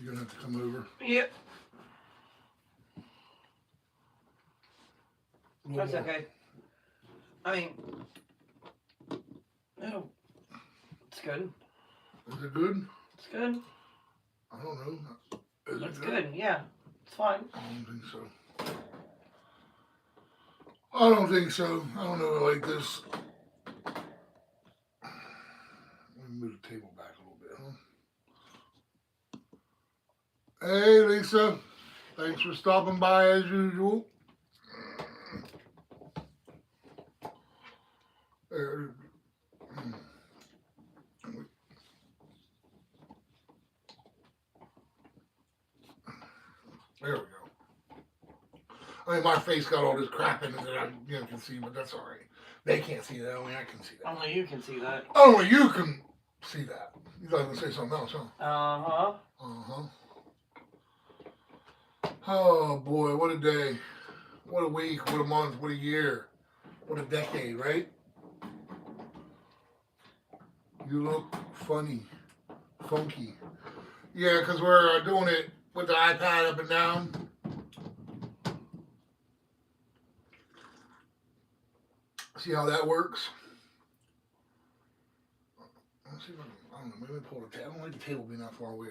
You're gonna have to come over. Yep. That's More. okay. I mean, oh, it's good. Is it good? It's good. I don't know. Is It's it good? good. Yeah, it's fine. I don't think so. I don't think so. I don't know like this. Let me move the table back a little bit, huh? Hey, Lisa. Thanks for stopping by as usual. There, there we go. I mean, my face got all this crap in it that I can see, but that's all right. They can't see that. Only I can see that. Only you can see that. Only you can see that. You thought I was going to say something else, huh? Uh-huh. Uh-huh. Oh, boy. What a day. What a week. What a month. What a year. What a decade, right? You look funny. Funky. Yeah, because we're doing it with the iPad up and down. See how that works? Let's see if I don't know. Maybe pull the table. I don't like the table being that far away.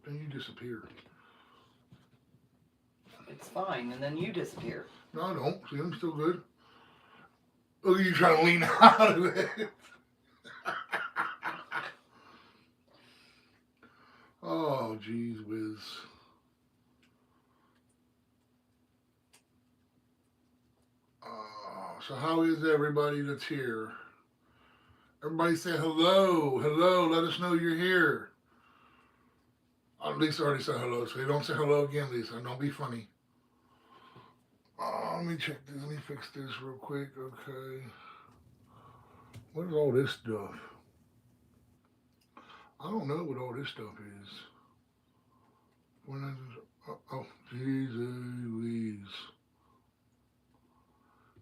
Then you disappear. It's fine, and then you disappear. No, I don't. See, I'm still good. Look at you trying to lean out of it. Oh, geez whiz. So how is everybody that's here? Everybody say hello. Hello. Let us know you're here. Lisa already said hello, so you don't say hello again, Lisa. Don't be funny. Let me check this. Let me fix this real quick. Okay. What is all this stuff? I don't know what all this stuff is. When I just, oh, geez Louise.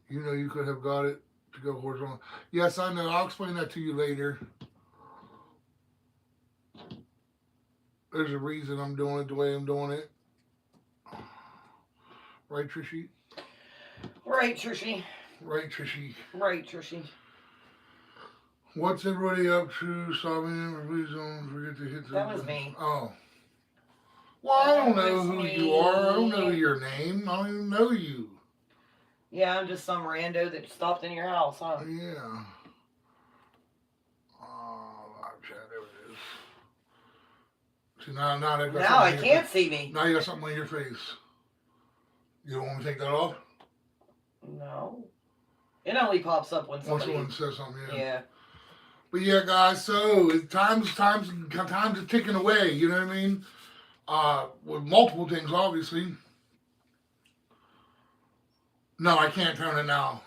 You know you could have got it to go horizontal. Yes, I know. I'll explain that to you later. There's a reason I'm doing it the way I'm doing it. Right, Trishy? Right, Trishy. Right, Trishy. Right, Trishy. What's everybody up to? Solving please don't forget to hit the... That was me. Oh. Well, I don't know who you are. I don't know your name. I don't even know you. Yeah, I'm just some rando that stopped in your house, huh? Yeah. Oh, live chat. There it is. See, now I can't see me. Now you got something on your face. You don't want me to take that off? No. It only pops up when somebody... Once someone says something, yeah. Yeah. But yeah, guys, so time's ticking away, you know what I mean? With multiple things, obviously. No, I can't turn it now.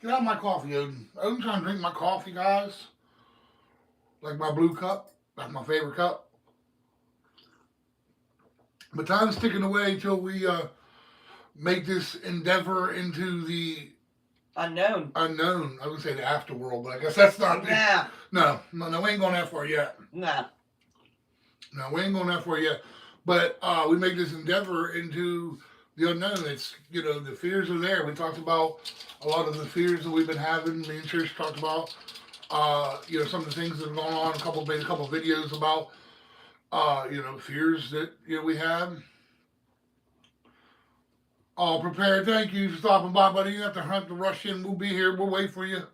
Get out of my coffee, Odin. Odin's trying to drink my coffee, guys. Like my blue cup. That's my favorite cup. But time's ticking away till we make this endeavor into the unknown. I was going to say the afterworld, but I guess that's not... Nah. No, we ain't going that far yet. Nah. No, we ain't going that far yet. But we make this endeavor into the unknown. It's, the fears are there. We talked about a lot of the fears that we've been having. Me and Trish talked about, some of the things that have gone on, made a couple videos about, fears that, we have. All prepared. Thank you for stopping by, buddy. You have to rush in. We'll be here. We'll wait for you.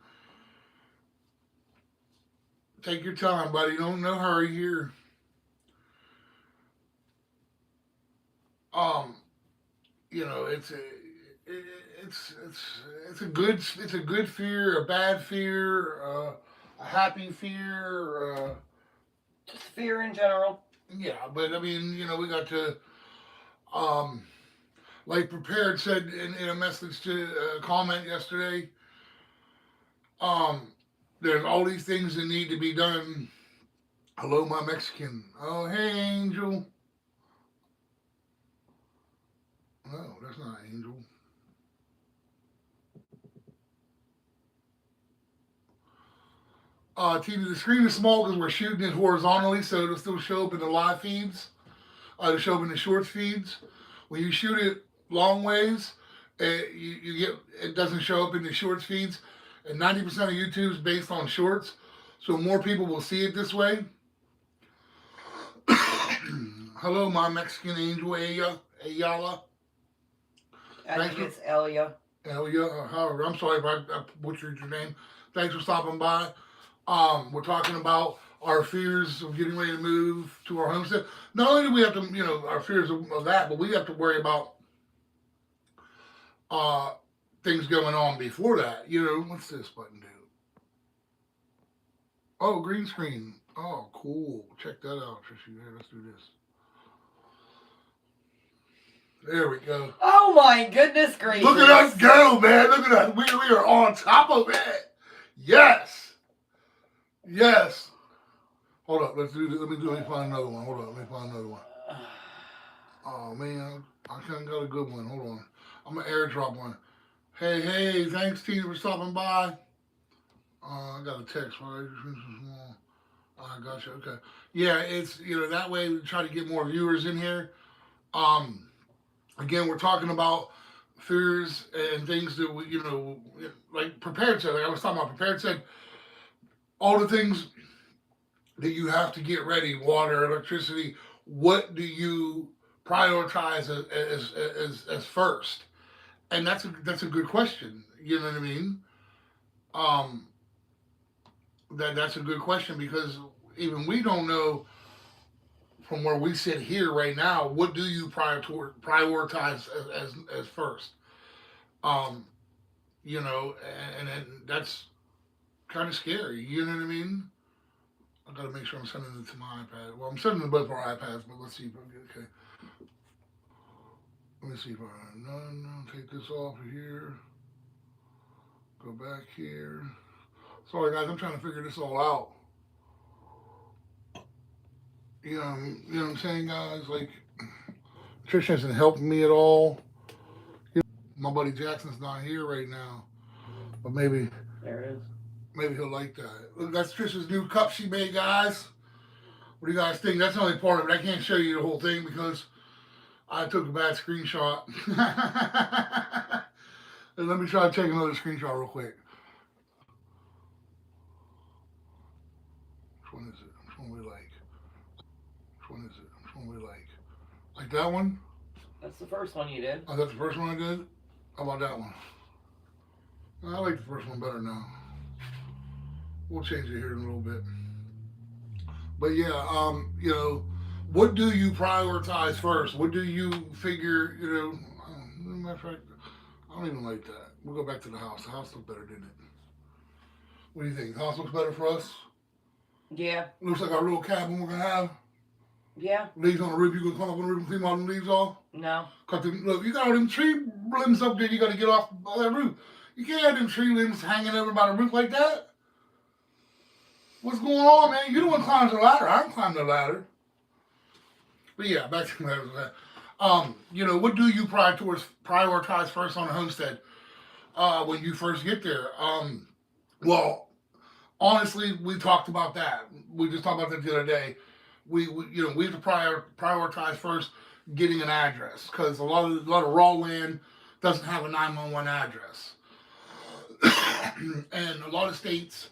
Take your time, buddy. No hurry here. It's a good fear, a bad fear, a happy fear. Just fear in general. Yeah, but I mean, we got to, like Prepared said in a message to a comment yesterday. There's all these things that need to be done. Hello, my Mexican. Oh, hey, Angel. No, that's not Angel. TV, the screen is small because we're shooting it horizontally, so it'll still show up in the live feeds. It'll show up in the shorts feeds. When you shoot it long ways, it doesn't show up in the shorts feeds. And 90% of YouTube is based on shorts, so more people will see it this way. Hello, my Mexican angel, Ayala. I think it's Elia. However, I'm sorry if I butchered your name. Thanks for stopping by. We're talking about our fears of getting ready to move to our homestead. Not only do we have to, our fears of that, but we have to worry about things going on before that. What's this button do? Oh, green screen. Oh, cool. Check that out, Trisha. Here, let's do this. There we go. Oh my goodness gracious. Look at us go, man. Look at us. We are on top of it. Yes. Yes. Hold up. Let me find another one. Hold up. Let me find another one. Oh, man. I kind of got a good one. Hold on. I'm going to airdrop one. Hey. Thanks, Tina, for stopping by. I got a text. Right? I got you. Okay. Yeah, it's, that way we try to get more viewers in here. Again, we're talking about fears and things that we, like Prepared said. Like I was talking about Prepared said, all the things that you have to get ready, water, electricity. What do you prioritize as first? And that's a good question. You know what I mean? That's a good question because even we don't know. From where we sit here right now, what do you prioritize as first? And that's kind of scary. You know what I mean? I gotta make sure I'm sending it to my iPad. Well, I'm sending it to both our iPads, but let's see if I get okay. Let me see if I no, take this off of here. Go back here. Sorry guys, I'm trying to figure this all out. You know what I'm saying, guys? Like, Trish hasn't helped me at all. My buddy Jackson's not here right now, but maybe there it is. Maybe he'll like that. Look, that's Trish's new cup she made, guys. What do you guys think? That's only part of it. I can't show you the whole thing because I took a bad screenshot. And let me try to take another screenshot real quick. Which one is it? Which one we like? Which one is it? Which one we like? Like that one? That's the first one you did. Oh, that's the first one I did? How about that one? I like the first one better now. We'll change it here in a little bit. But yeah, what do you prioritize first? What do you figure, matter of fact, I don't even like that. We'll go back to the house. The house looks better, didn't it? What do you think? The house looks better for us? Yeah. Looks like our little cabin we're going to have. Yeah. Leaves on the roof. You can climb up on the roof and clean all the leaves off? No. Look, you got all them tree limbs up there you got to get off that roof. You can't have them tree limbs hanging over by the roof like that. What's going on, man? You don't want to climb the ladder. I don't climb the ladder. But yeah, back to that. What do you prioritize first on a homestead when you first get there? Well, honestly, we talked about that. We just talked about that the other day. We have to prioritize first getting an address because a lot of raw land doesn't have a 911 address, and a lot of states.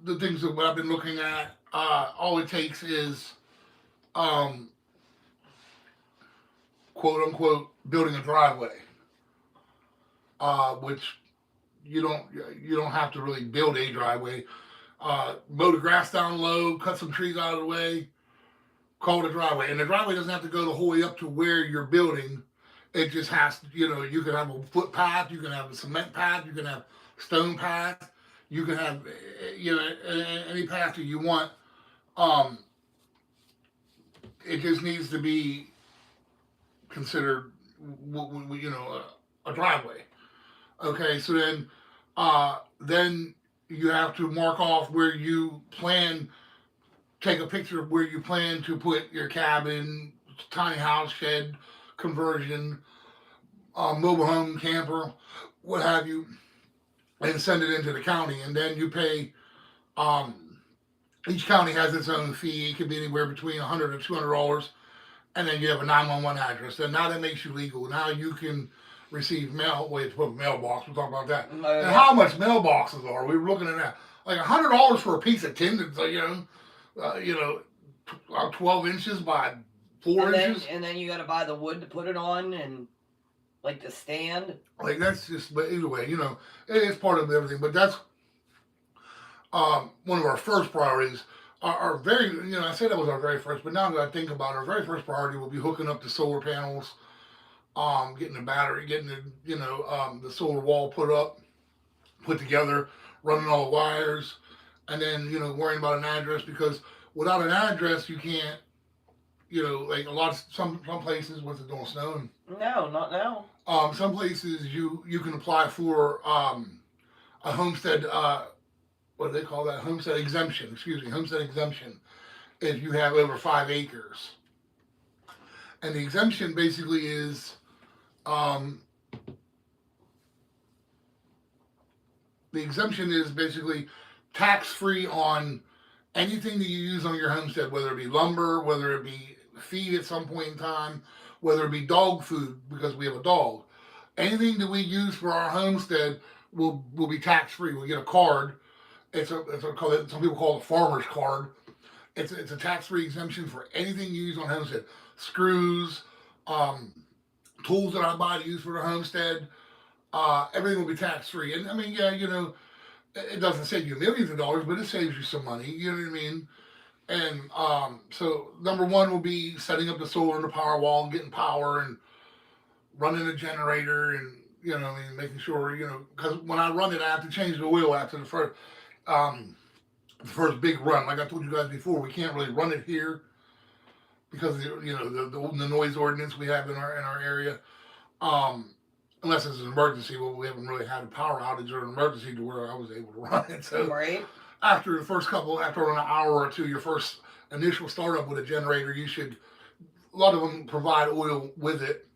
The things that I've been looking at, all it takes is, quote unquote, building a driveway, which you don't have to really build a driveway. Mow the grass down low, cut some trees out of the way, call it a driveway. And the driveway doesn't have to go the whole way up to where you're building. It just has to, you can have a footpath, you can have a cement path, you can have stone path. You can have, any path that you want. It just needs to be considered, a driveway. Okay, so then you have to mark off where you plan, take a picture of where you plan to put your cabin, tiny house, shed, conversion, mobile home, camper, what have you. and send it into the county, and then you pay. Um, each county has its own fee. It can be anywhere between $100 to $200, and then you have a 911 address. And now that makes you legal. Now you can receive mail. Wait, to put a mailbox. We'll talk about that. And Yeah. how much mailboxes are we were looking at that? Like $100 for a piece of tin that's you know, 12 inches by 4 inches. And then you got to buy the wood to put it on, and like the stand. Like that's just. But either way, it's part of everything. But that's one of our first priorities. Our very, I said that was our very first, but now that I think about it, our very first priority will be hooking up the solar panels, getting the battery, getting the solar wall put together, running all the wires, and then worrying about an address, because without an address you can't, like some places with it don't snow. And, No, not now. some places you can apply for a homestead. What do they call that? Homestead exemption. Excuse me, homestead exemption. If you have over 5 acres, and the exemption basically is, tax free on anything that you use on your homestead, whether it be lumber, whether it be feed at some point in time, whether it be dog food because we have a dog. Anything that we use for our homestead will be tax free. We get a card. Some people call it a farmer's card. It's a tax free exemption for anything you use on homestead. Screws, tools that I buy to use for the homestead, everything will be tax free. And I mean, yeah, it doesn't save you millions of dollars, but it saves you some money. You know what I mean? And so number one will be setting up the solar and the power wall and getting power and running a generator, and making sure, because when I run it, I have to change the oil after the first big run. Like I told you guys before, we can't really run it here because of the noise ordinance we have in our area. Unless it's an emergency. Well, we haven't really had a power outage or an emergency to where I was able to run it. So Right. after an hour or two, your first initial startup with a generator, a lot of them provide oil with it.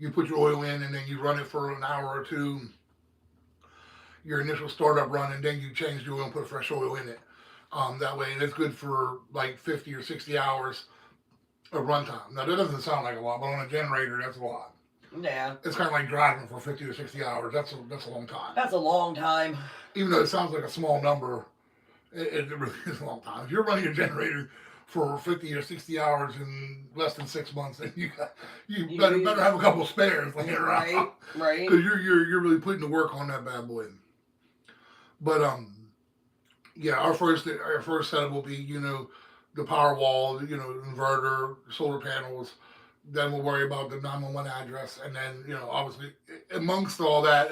You put your oil in and then you run it for an hour or two, your initial startup run, and then you change the oil and put fresh oil in it. That way, and it's good for like 50 or 60 hours of runtime. Now, that doesn't sound like a lot, but on a generator, that's a lot. Yeah. It's kind of like driving for 50 or 60 hours. That's a long time. That's a long time. Even though it sounds like a small number, it really is a long time. If you're running a generator for 50 or 60 hours in less than 6 months, then you better have a couple of spares laying around. Right. Because you're really putting the work on that bad boy. But yeah, our first setup will be the power wall, inverter, solar panels. Then we'll worry about the 911 address, and then obviously amongst all that,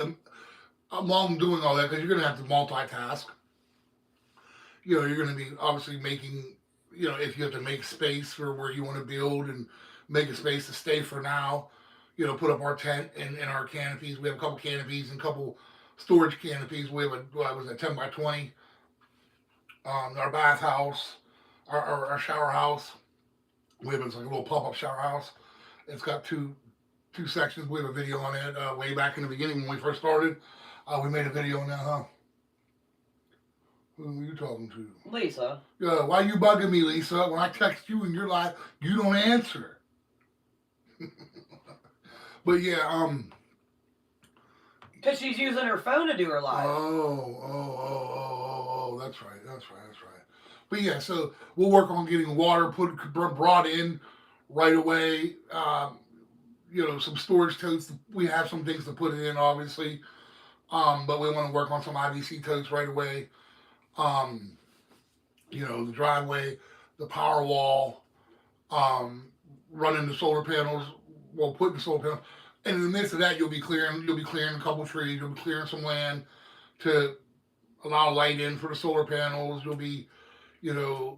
among doing all that, because you're gonna have to multitask. You're gonna be obviously making, if you have to make space for where you want to build and make a space to stay for now. Put up our tent and our canopies. We have a couple canopies and a couple storage canopies. We have a 10 by 20. Our bathhouse, our shower house. We have like a little pop-up shower house. It's got two sections. We have a video on it way back in the beginning when we first started. We made a video on that, huh? Who are you talking to? Lisa. Yeah, why you bugging me, Lisa? When I text you in your live, you don't answer. But yeah, Because she's using her phone to do her live. Oh, that's right. But yeah, so we'll work on getting water brought in right away. Some storage totes. We have some things to put it in, obviously. But we want to work on some IBC totes right away. The driveway, the power wall, running the solar panels, putting the solar panels. And in the midst of that, you'll be clearing a couple trees, you'll be clearing some land to allow light in for the solar panels. You'll be,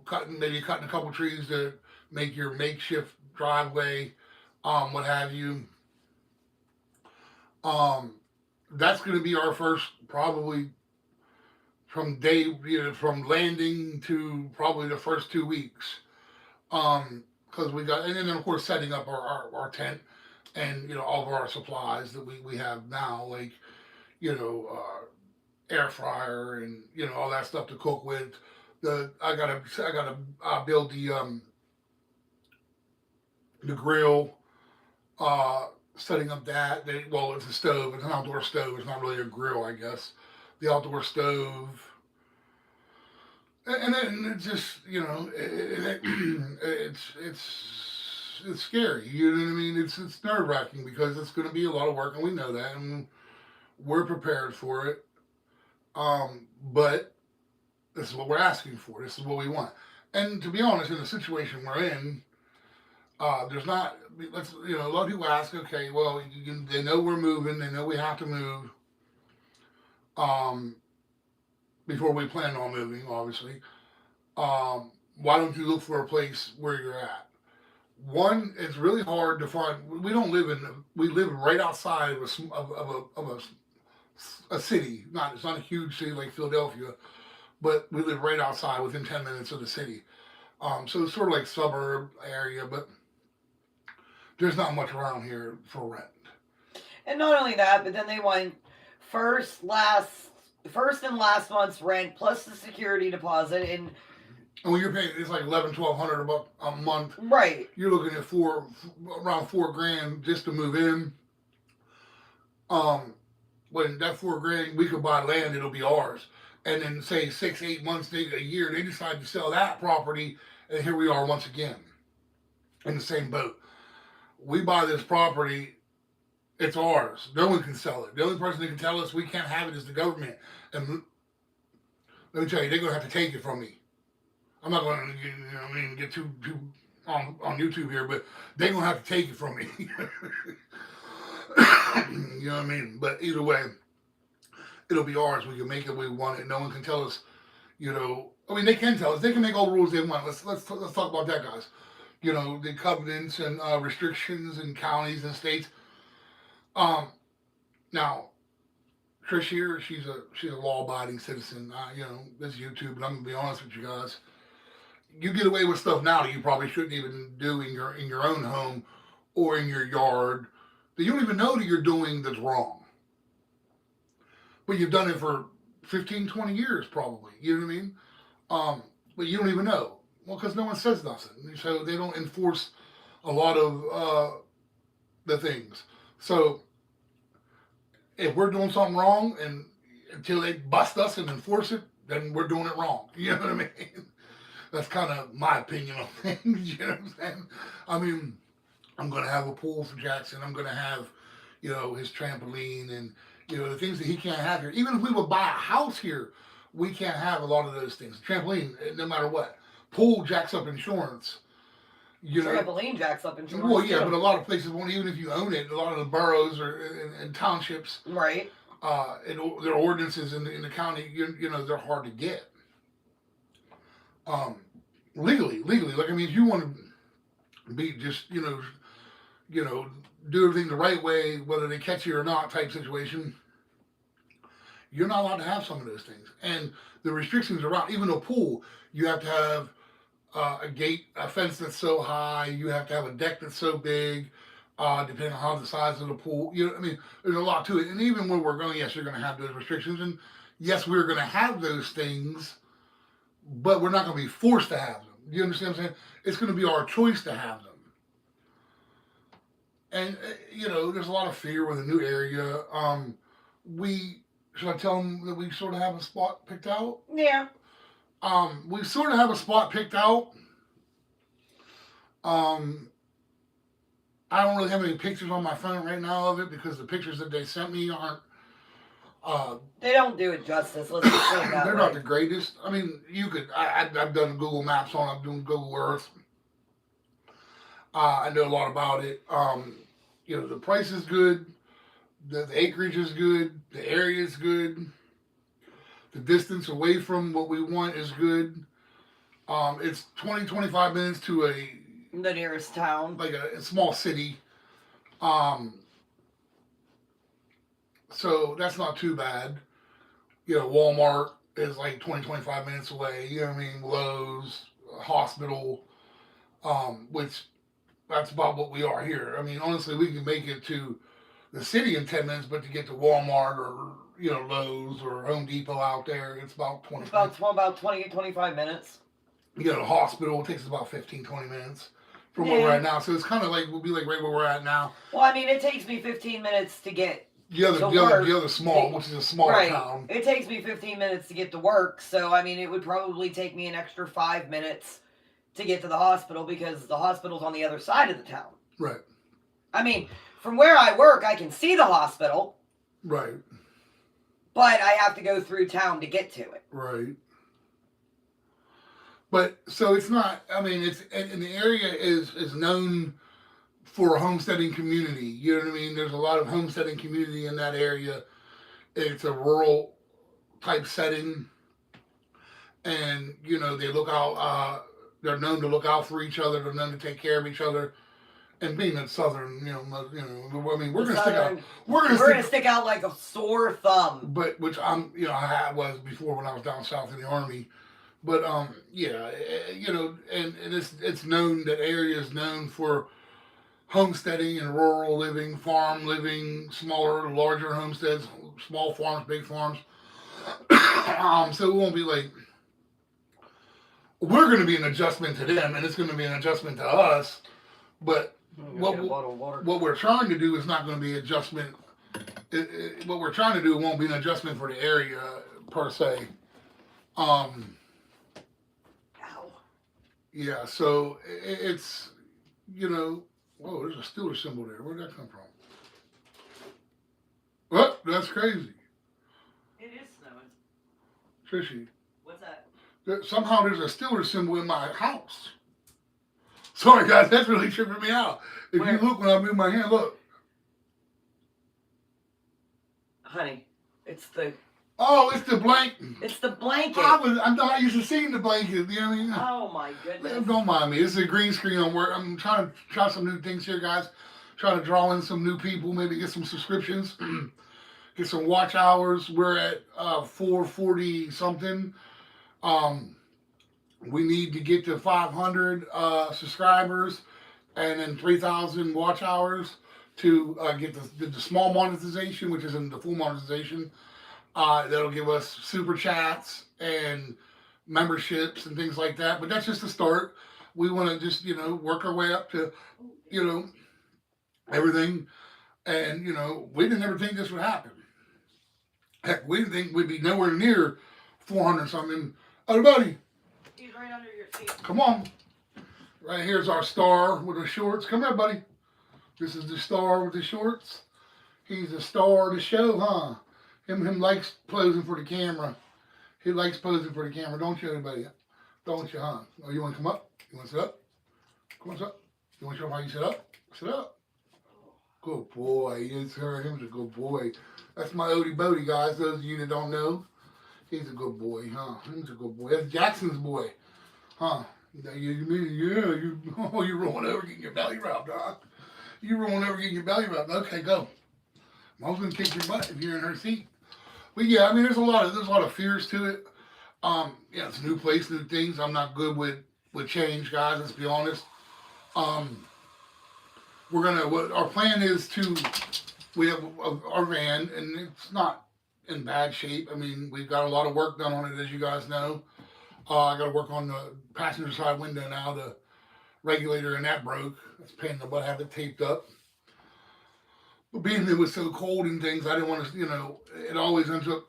cutting a couple trees to make your makeshift driveway, what have you. That's going to be our first, probably from landing to probably the first 2 weeks. Because and then of course setting up our tent and all of our supplies that we have now, like air fryer and all that stuff to cook with. I gotta build the grill. Setting up that. Well, it's a stove. It's an outdoor stove. It's not really a grill, I guess. The outdoor stove. And then it's just it's scary. You know what I mean? It's nerve wracking because it's going to be a lot of work, and we know that, and we're prepared for it. But this is what we're asking for. This is what we want. And to be honest, in the situation we're in, there's not. Let's a lot of people ask, okay, well, they know we're moving. They know we have to move. Um, Before we plan on moving, obviously. Why don't you look for a place where you're at? One, it's really hard to find. We don't live in. We live right outside of a city. It's not a huge city like Philadelphia, but we live right outside, within 10 minutes of the city. So it's sort of like suburb area, but there's not much around here for rent. And not only that, but then they want first, and last month's rent plus the security deposit, and when you're paying, it's like 1100, 1200 a month. right. You're looking at around $4,000 just to move in. When that $4,000, we could buy land, it'll be ours. And then say 6, 8 months, a year, they decide to sell that property, and here we are once again in the same boat. We buy this property, it's ours. No one can sell it. The only person that can tell us we can't have it is the government. And let me tell you, they're gonna have to take it from me. I'm not going to get too on YouTube here, but they're gonna have to take it from me. You know what I mean? But either way, it'll be ours. We can make it. We want it. No one can tell us. I mean, they can tell us. They can make all the rules they want. Let's talk about that, guys. The covenants and restrictions in counties and states. Now, Trish here, she's a law-abiding citizen. This is YouTube, but I'm gonna be honest with you guys. You get away with stuff now that you probably shouldn't even do in your own home or in your yard that you don't even know that you're doing that's wrong. But you've done it for 15, 20 years probably. You know what I mean? But you don't even know. Well, because no one says nothing. So they don't enforce a lot of the things. So if we're doing something wrong and until they bust us and enforce it, then we're doing it wrong. You know what I mean? That's kind of my opinion on things. You know what I'm saying? I mean, I'm going to have a pool for Jackson. I'm going to have, his trampoline and, the things that he can't have here. Even if we would buy a house here, we can't have a lot of those things. Trampoline, no matter what. Pool jacks up insurance. Trampoline jacks up insurance. Well, yeah, too. but a lot of places won't, even if you own it. A lot of the boroughs and townships, right? And their ordinances in the county, they're hard to get. Legally, like, I mean, if you want to be just, do everything the right way, whether they catch you or not, type situation, you're not allowed to have some of those things. And the restrictions around, even a pool, you have to have a fence that's so high. You have to have a deck that's so big, depending on how the size of the pool. I mean, there's a lot to it. And even when we're going, yes, you're going to have those restrictions, and yes, we're going to have those things, but we're not going to be forced to have them. You understand what I'm saying? It's going to be our choice to have them. And there's a lot of fear with a new area. Should I tell them that we sort of have a spot picked out? Yeah. We sort of have a spot picked out. I don't really have any pictures on my phone right now of it because the pictures that they sent me aren't. They don't do it justice. Let's just say that. They're not the greatest. I mean, you could. I've done Google Maps on. I'm doing Google Earth. I know a lot about it. The price is good. The acreage is good. The area is good. The distance away from what we want is good. It's 20, 25 minutes to the nearest town. Like a small city. So that's not too bad. Walmart is like 20, 25 minutes away. You know what I mean? Lowe's, hospital, which that's about what we are here. I mean, honestly, we can make it to the city in 10 minutes, but to get to Walmart or Lowe's or Home Depot out there, it's about 20 It's minutes. about 20 25 minutes. You go to the hospital, it takes about 15, 20 minutes from where Yeah. we're at now. So it's kind of like, we'll be like right where we're at now. Well, I mean, it takes me 15 minutes to get The other small, which is a smaller town. It takes me 15 minutes to get to work, so I mean, it would probably take me an extra 5 minutes to get to the hospital because the hospital's on the other side of the town. Right. I mean, from where I work, I can see the hospital. Right. But I have to go through town to get to it. Right. But so it's not. I mean, it's and the area is known for a homesteading community. You know what I mean? There's a lot of homesteading community in that area. It's a rural type setting, and they look out. They're known to look out for each other. They're known to take care of each other. And being in southern, I mean, we're gonna stick out. We're gonna stick out like a sore thumb. But which I was before when I was down south in the army. But yeah, and it's known that area is known for homesteading and rural living, farm living, smaller, larger homesteads, small farms, big farms. So it won't be like we're going to be an adjustment to them, and it's going to be an adjustment to us. But what we're trying to do is not going to be adjustment. What we're trying to do won't be an adjustment for the area per se. Yeah, so it's, whoa, there's a Steelers symbol there. Where'd that come from? What? That's crazy. It is snowing. Trishy. What's that? Somehow there's a Steelers symbol in my house. Sorry, guys, that's really tripping me out. If you look when I move my hand, look. Honey, it's the... Oh, it's the blanket. It's the blanket. I'm not used to seeing the blanket. You know what I mean? Oh my goodness. Don't mind me. This is a green screen on work. I'm trying to try some new things here, guys. Trying to draw in some new people. Maybe get some subscriptions. Get some watch hours. We're at 440 something. We need to get to 500 subscribers and then 3,000 watch hours to get the small monetization, which isn't the full monetization. That'll give us super chats and memberships and things like that. But that's just a start. We want to just, work our way up to, everything. And, we didn't ever think this would happen. Heck, we didn't think we'd be nowhere near 400 something. Oh, buddy. He's right under your seat. Come on. Right here's our star with the shorts. Come here, buddy. This is the star with the shorts. He's the star of the show, huh? Him likes posing for the camera. He likes posing for the camera, don't you, everybody? Don't you, huh? Oh, you want to come up? You want to sit up? Come on, sit up. You want to show him how you sit up? Sit up. Good boy. Yes, sir. Him's a good boy. That's my Odie Bodie, guys. Those of you that don't know, he's a good boy, huh? He's a good boy. That's Jackson's boy, huh? You rolling over getting your belly rubbed, huh? You rolling over getting your belly rubbed. Okay, go. Mom's gonna kick your butt if you're in her seat. But yeah, I mean, there's a lot of fears to it. It's a new place, new things. I'm not good with change, guys. Let's be honest. Our plan is we have our van, and it's not in bad shape. I mean, we've got a lot of work done on it, as you guys know. I got to work on the passenger side window now. The regulator and that broke. It's a pain in the butt. I have it taped up. But being it was so cold and things, I didn't want to, it always ends up,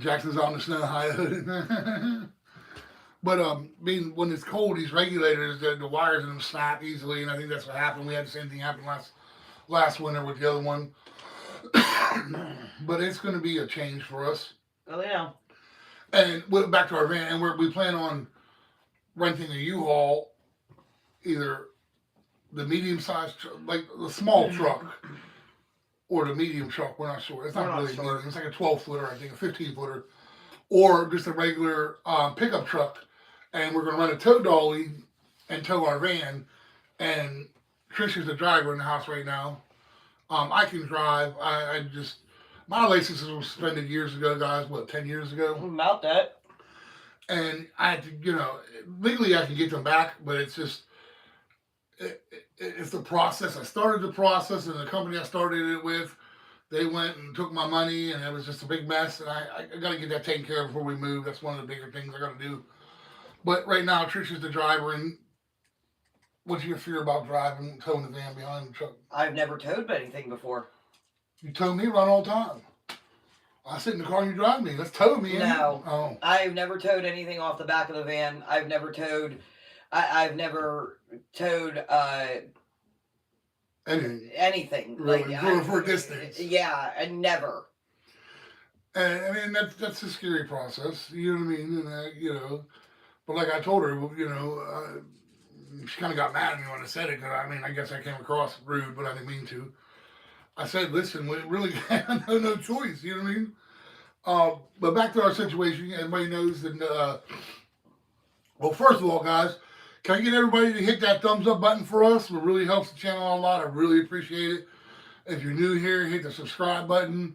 Jackson's out in the snow high. But being when it's cold, these regulators, the wires in them snap easily, and I think that's what happened. We had the same thing happen last winter with the other one. But it's going to be a change for us. Oh, yeah. And back to our van, and we plan on renting a U-Haul, either the medium-sized, like the small truck, or the medium truck. We're not sure. It's not really medium. It's like a 12-footer, I think, a 15-footer, or just a regular pickup truck. And we're going to rent a tow dolly and tow our van. And Trish is the driver in the house right now. I can drive. My license was suspended years ago, guys. 10 years ago? About that. And I had to, legally I can get them back, but it's just, it's the process. I started the process, and the company I started it with They went and took my money, and it was just a big mess. And I got to get that taken care of before we move. That's one of the bigger things I got to do. But right now, Trish is the driver, and what's your fear about driving, towing the van behind the truck? I've never towed anything before. You tow me around all the time. I sit in the car and you drive me. Let's tow me. No. Oh. I've never towed anything off the back of the van. I've never towed. I've never towed anything. Really? Like For a distance. Yeah, I never. And I mean that's a scary process. You know what I mean? And you know, but like I told her, you know, she kind of got mad at me when I said it because I mean I guess I came across rude, but I didn't mean to. I said, listen, we really have no choice. You know what I mean? But back to our situation. Everybody knows that. Well, first of all, guys, can I get everybody to hit that thumbs up button for us? It really helps the channel a lot. I really appreciate it. If you're new here, hit the subscribe button.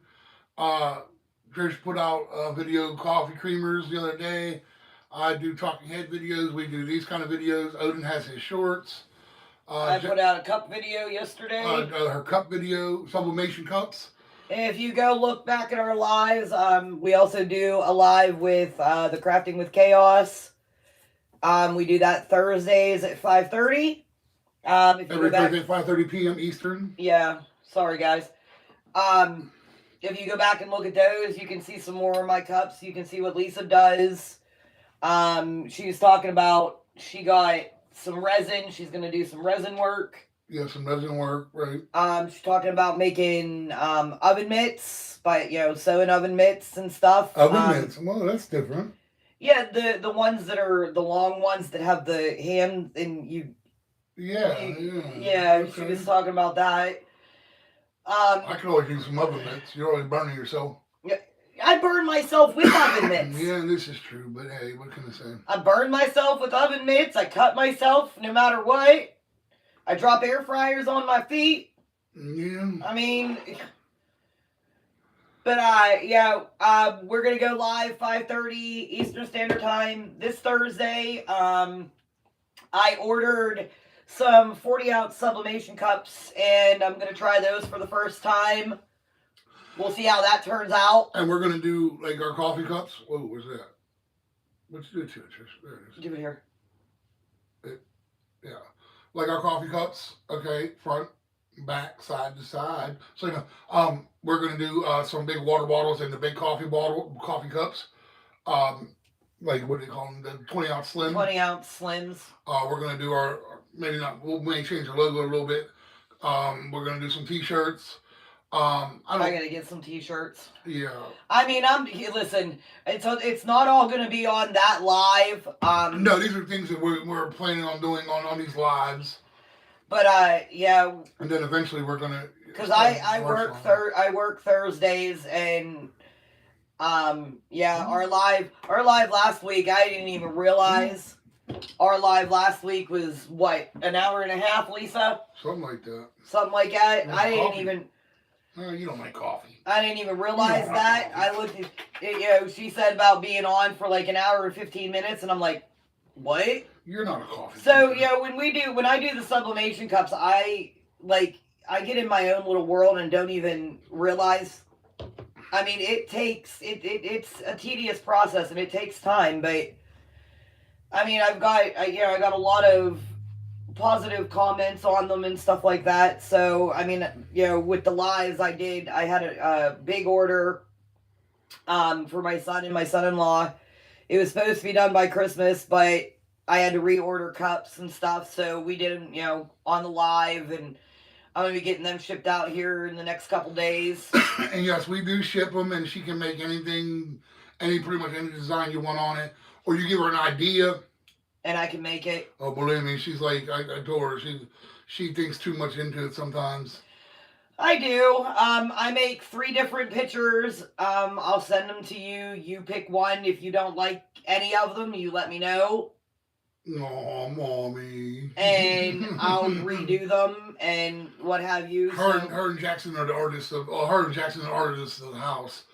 Trish put out a video, Coffee Creamers, the other day. I do talking head videos. We do these kind of videos. Odin has his shorts. I put out a cup video yesterday. Her cup video, sublimation cups. If you go look back at our lives, we also do a live with the Crafting with Chaos. We do that Thursdays at 5:30. Every Thursday at 5:30 p.m. Eastern. Yeah, sorry guys. If you go back and look at those, you can see some more of my cups. You can see what Lisa does. She's talking about she got some resin. She's going to do some resin work. Yeah, some resin work, right. She's talking about making oven mitts, sewing oven mitts and stuff. Oven mitts? Well, that's different. Yeah, the ones that are the long ones that have the hand and you... Yeah. Okay. She was talking about that. I could always use some oven mitts. You're always burning yourself. Yeah, I burn myself with oven mitts. Yeah, this is true, but hey, what can I say? I burn myself with oven mitts. I cut myself no matter what. I drop air fryers on my feet. Yeah. I mean, but we're gonna go live 5:30 Eastern Standard Time this Thursday. I ordered some 40-ounce sublimation cups, and I'm gonna try those for the first time. We'll see how that turns out. And we're gonna do like our coffee cups. Whoa, where's that? Let's do it to it, Trish. There it is. Do it here. Yeah. Like our coffee cups, okay, front, back, side to side. So you know, we're gonna do some big water bottles and the big coffee cups. Like what do they call them? The 20-ounce slim. 20-ounce slims. We're gonna do our we may change the logo a little bit. We're gonna do some T-shirts. I gotta get some T-shirts. Yeah. I mean, listen. It's not all gonna be on that live. No, these are things that we're planning on doing on these lives. But yeah. And then eventually we're gonna. Because I work Thursdays and our live last week I didn't even realize. Our live last week was what, an hour and a half, Lisa? Something like that. Something like that. I didn't even. You don't like coffee. I didn't even realize that. I looked at it, she said about being on for like an hour and 15 minutes, and I'm like, what? You're not a coffee So, drinker. when I do the sublimation cups, I get in my own little world and don't even realize. I mean, it's a tedious process and it takes time, but I mean, I got a lot of positive comments on them and stuff like that. So, I mean, with the lives I had a big order for my son and my son-in-law. It was supposed to be done by Christmas, but I had to reorder cups and stuff. So we did them, on the live, and I'm going to be getting them shipped out here in the next couple days. And yes, we do ship them, and she can make pretty much any design you want on it. Or you give her an idea. And I can make it. Oh, believe me, she's like, I told her, she thinks too much into it sometimes. I do. I make 3 different pictures. I'll send them to you. You pick one. If you don't like any of them, you let me know. Oh, mommy. And I'll redo them and what have you. Her and Jackson are the artists of. Her and Jackson are the artists of the house.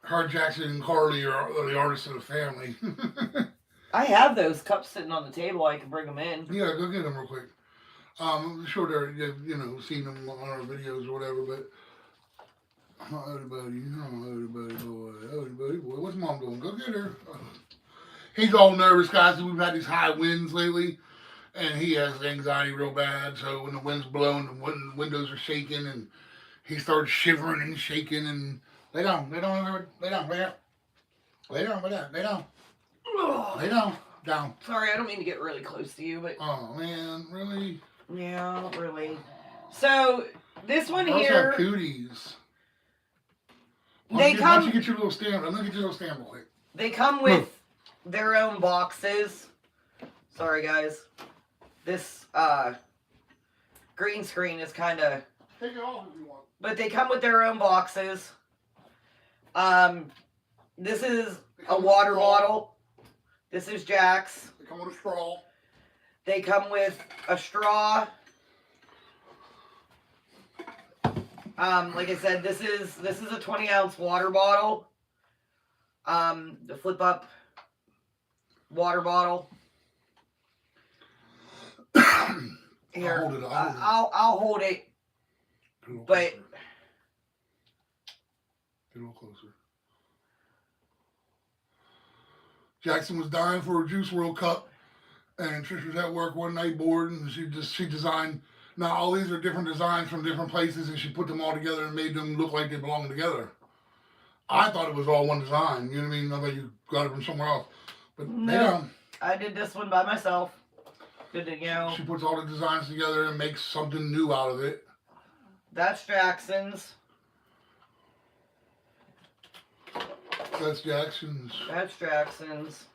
Her, Jackson, and Carly are the artists of the family. I have those cups sitting on the table. I can bring them in. Yeah, go get them real quick. I'm sure they're, seen them on our videos or whatever, but Odie buddy, oh, Odie buddy boy. What's mom doing? Go get her. He's all nervous, guys. We've had these high winds lately, and he has anxiety real bad. So when the wind's blowing, the windows are shaking, and he starts shivering and shaking. And lay down, lay down, lay down, lay down, lay down, lay down, lay down, lay down, down. Sorry, I don't mean to get really close to you, but Oh man, really? yeah, really. So this one Girls here, have cooties. They Why come. don't you get your little stand? I'm gonna get your little stand boy. They come with their own boxes. Sorry, guys. This green screen is kind of. Take it off if you want. But they come with their own boxes. This is a water bottle. This is Jack's. They come with a straw. They come with a straw. Like I said, this is a 20-ounce water bottle. The flip up water bottle. Here, I'll hold it. I'll hold it. But get a little closer. Jackson was dying for a Juice World Cup, and Trish was at work one night bored, and she designed. Now all these are different designs from different places, and she put them all together and made them look like they belong together. I thought it was all one design. You know what I mean? I thought you got it from somewhere else, but no, they don't. I did this one by myself. Did it, She puts all the designs together and makes something new out of it. That's Jackson's. That's Jackson's. That's Jackson's.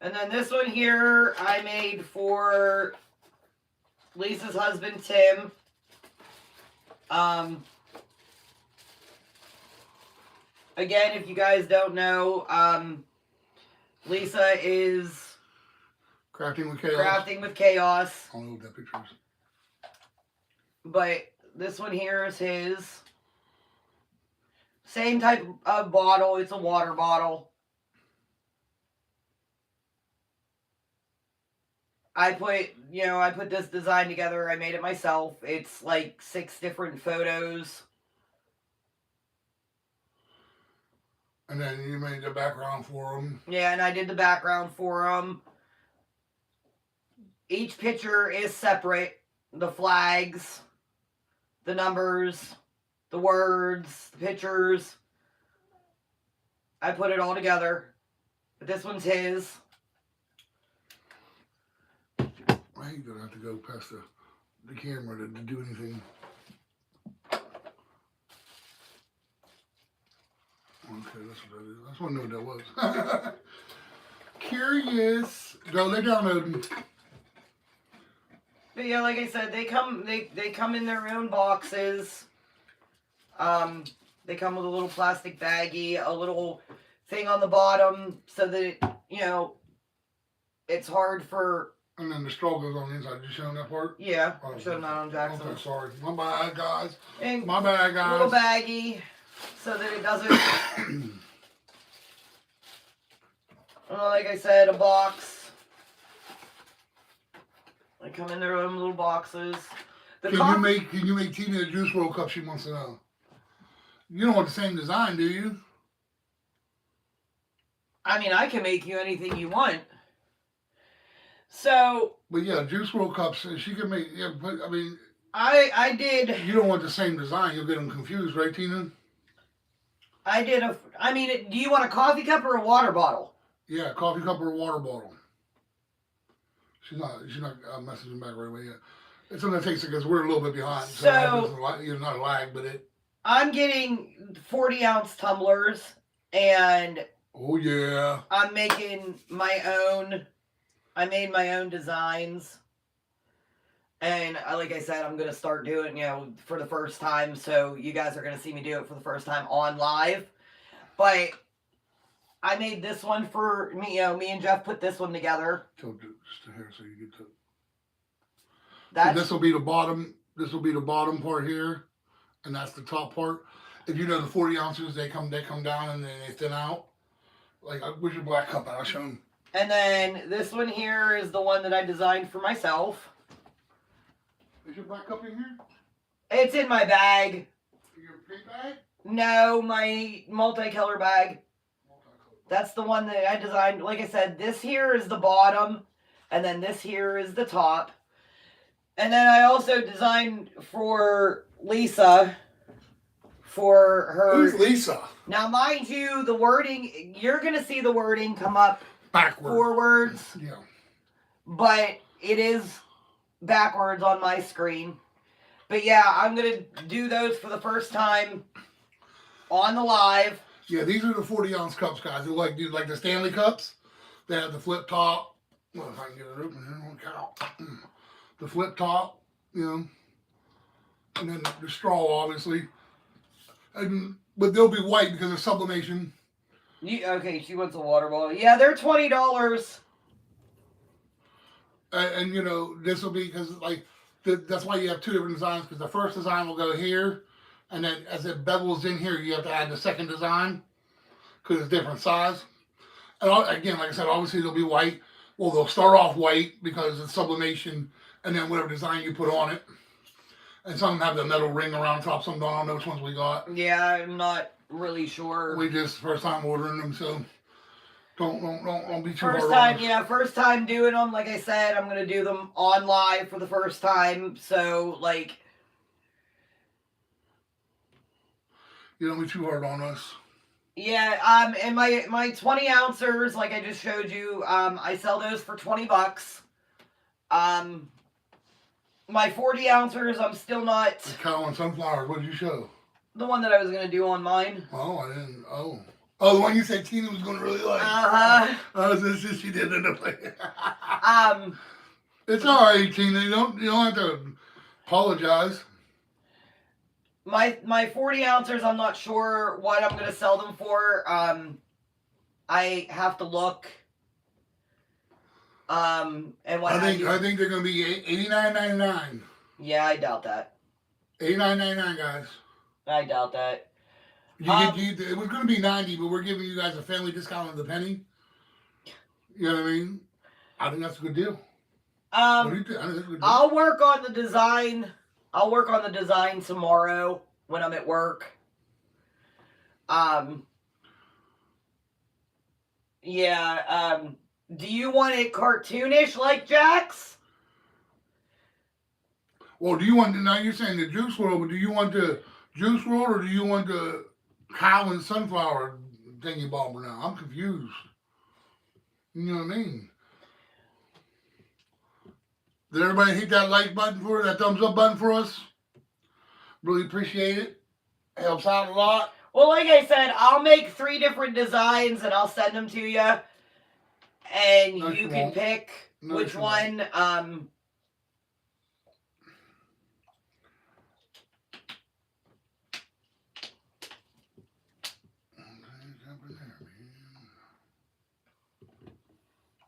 And then this one here I made for Lisa's husband, Tim. Again, if you guys don't know, Lisa is Crafting with Chaos. Crafting with Chaos. I don't know what that picture is. But this one here is his. Same type of bottle. It's a water bottle. I put this design together. I made it myself. It's like 6 different photos. And then you made the background for them. Yeah, and I did the background for them. Each picture is separate. The flags, the numbers, the words, the pictures. I put it all together. But this one's his. I ain't gonna have to go past the camera to do anything. Okay, that's what that is. I just want to know what that was. Curious. Go lay down, Odin. But yeah, like I said, they come in their own boxes. They come with a little plastic baggie, a little thing on the bottom so that it's hard for. And then the straw goes on the inside. Did you show them that part? Yeah, Oh, showed that on Jackson. Okay, sorry. My bad, guys. And My bad, guys. little baggie so that it doesn't. Like I said, a box. They come in their own little boxes. Can you make Tina a Juice World Cup? She wants to know. You don't want the same design, do you? I mean, I can make you anything you want. So. But yeah, Juice World Cups. She can make. Yeah, but I mean. I did. You don't want the same design. You'll get them confused, right, Tina? I did do you want a coffee cup or a water bottle? Yeah, coffee cup or a water bottle. She's not messaging back right away yet. It's gonna take because we're a little bit behind. So not a lag, but it. I'm getting 40-ounce tumblers, and oh yeah, I'm making my own. I made my own designs, and like I said, I'm gonna start doing for the first time. So you guys are gonna see me do it for the first time on live, but. I made this one for me. Me and Jeff put this one together. Just here so you get to. That's, so this will be the bottom. This will be the bottom part here, and that's the top part. If you know the 40 ounces, they come down and then they thin out. Like, where's your black cup? I'll show them. And then this one here is the one that I designed for myself. Is your black cup in here? It's in my bag. Your paint bag? No, my multicolor bag. That's the one that I designed. Like I said, this here is the bottom, and then this here is the top. And then I also designed for Lisa for her. Who's Lisa? Now, mind you, the wording, you're going to see the wording come up Backward. forwards. Yeah. But it is backwards on my screen. But yeah, I'm going to do those for the first time on the live. Yeah, these are the 40-ounce cups, guys. They're like the Stanley cups. They have the flip top. Well, if I can get it open here, won't count. The flip top, you know, and then the straw, obviously. But they'll be white because of sublimation. Okay, she wants a water bottle. Yeah, they're $20. And you know, this will be because that's why you have two different designs. Because the first design will go here, and then as it bevels in here, you have to add the second design because it's different size. And again, like I said, obviously they'll be white. Well, they'll start off white because it's sublimation, and then whatever design you put on it. And some have the metal ring around top. Some don't. I don't know which ones we got. Yeah, I'm not really sure. We just first time ordering them, so don't be too hard First on time, us. yeah, first time doing them. Like I said, I'm gonna do them on live for the first time. So like, You don't be too hard on us. yeah. And my 20 ounces, like I just showed you, I sell those for $20. My 40 ounces, I'm still not The cow and sunflowers. What did you show? the one that I was gonna do on mine. Oh, I didn't. Oh, the one you said Tina was going to really like. Oh, this she did end up like. It's all right, Tina. You don't have to apologize. My 40 ounces, I'm not sure what I'm gonna sell them for. I have to look. And what I think they're going to be $89.99. Yeah, I doubt that. $89.99, guys. I doubt that. It was going to be $90, but we're giving you guys a family discount of the penny. You know what I mean? I think that's a good deal. What do you think? I think that's a good deal. I'll work on the design. I'll work on the design tomorrow when I'm at work. Yeah. Do you want it cartoonish like Jack's? Well, now you're saying the Juice World, but do you want the Juice World or do you want the cow and sunflower thingy bobber now? I'm confused. You know what I mean? Did everybody hit that like button for it, that thumbs up button for us? Really appreciate it. Helps out a lot. Well, like I said, I'll make 3 different designs and I'll send them to you. And No, you you can won't. pick No, which you one. What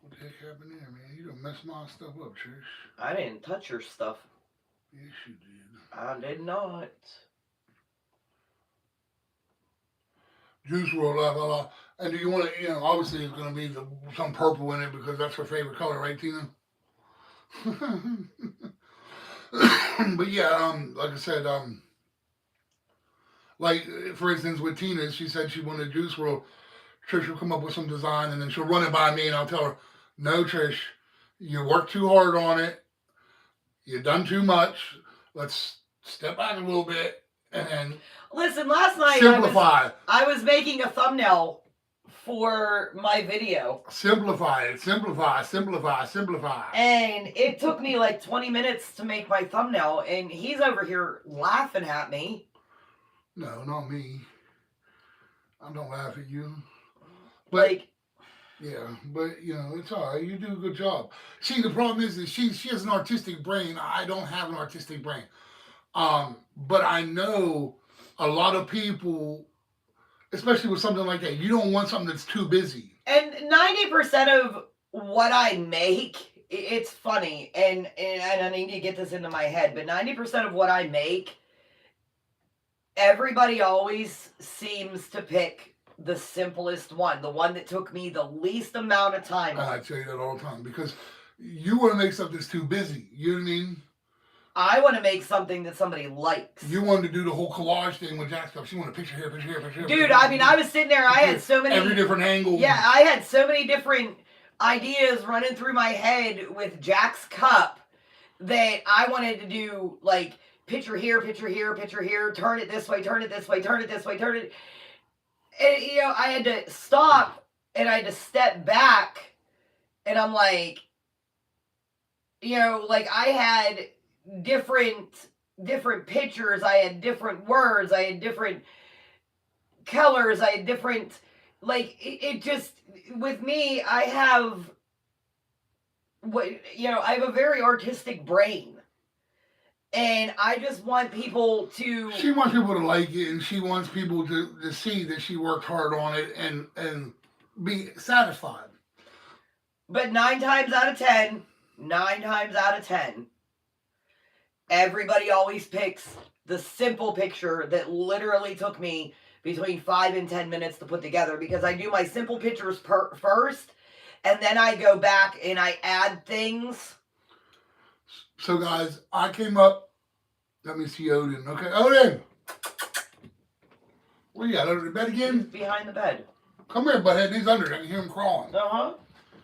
the heck happened there, man? You done messed my stuff up, Trish. I didn't touch your stuff. Yes, you did. I did not. Juice World, la la la. And do you want to, obviously it's going to be some purple in it because that's her favorite color, right, Tina? But yeah, like I said, like for instance with Tina, she said she wanted Juice World. Trish will come up with some design and then she'll run it by me and I'll tell her, no, Trish, you worked too hard on it. You've done too much. Let's step back a little bit and Listen, last night simplify. I was making a thumbnail for my video. Simplify it. Simplify. And it took me like 20 minutes to make my thumbnail. And he's over here laughing at me. No, not me. I don't laugh at you. But, yeah, but, it's all right. You do a good job. See, the problem is that she has an artistic brain. I don't have an artistic brain. But I know a lot of people, especially with something like that, you don't want something that's too busy. And 90% of what I make, it's funny, and I need to get this into my head, but 90% of what I make, everybody always seems to pick the simplest one, the one that took me the least amount of time. I tell you that all the time because you want to make stuff that's too busy. You know what I mean? I want to make something that somebody likes. You wanted to do the whole collage thing with Jack stuff. She wanted a picture here, picture here, picture here. Dude, I mean, I was sitting there. I had so many. Every different angle. Yeah, I had so many different ideas running through my head with Jack's cup that I wanted to do, like, picture here, picture here, picture here, turn it this way, turn it this way, turn it this way, turn it. And, you know, I had to stop and I had to step back. And I'm like, you know, like I had different pictures, I had different words, I had different colors, I had different, like, it just, with me, I have, I have a very artistic brain. And I just want people to... She wants people to like it, and she wants people to see that she worked hard on it and be satisfied. But 9 times out of 10, everybody always picks the simple picture that literally took me between 5 and 10 minutes to put together, because I do my simple pictures first, and then I go back and I add things. So guys, I came up, let me see Odin. Okay, Odin! Where you at, under the bed again? He's behind the bed. Come here, butthead. He's under there. I can hear him crawling. Uh-huh.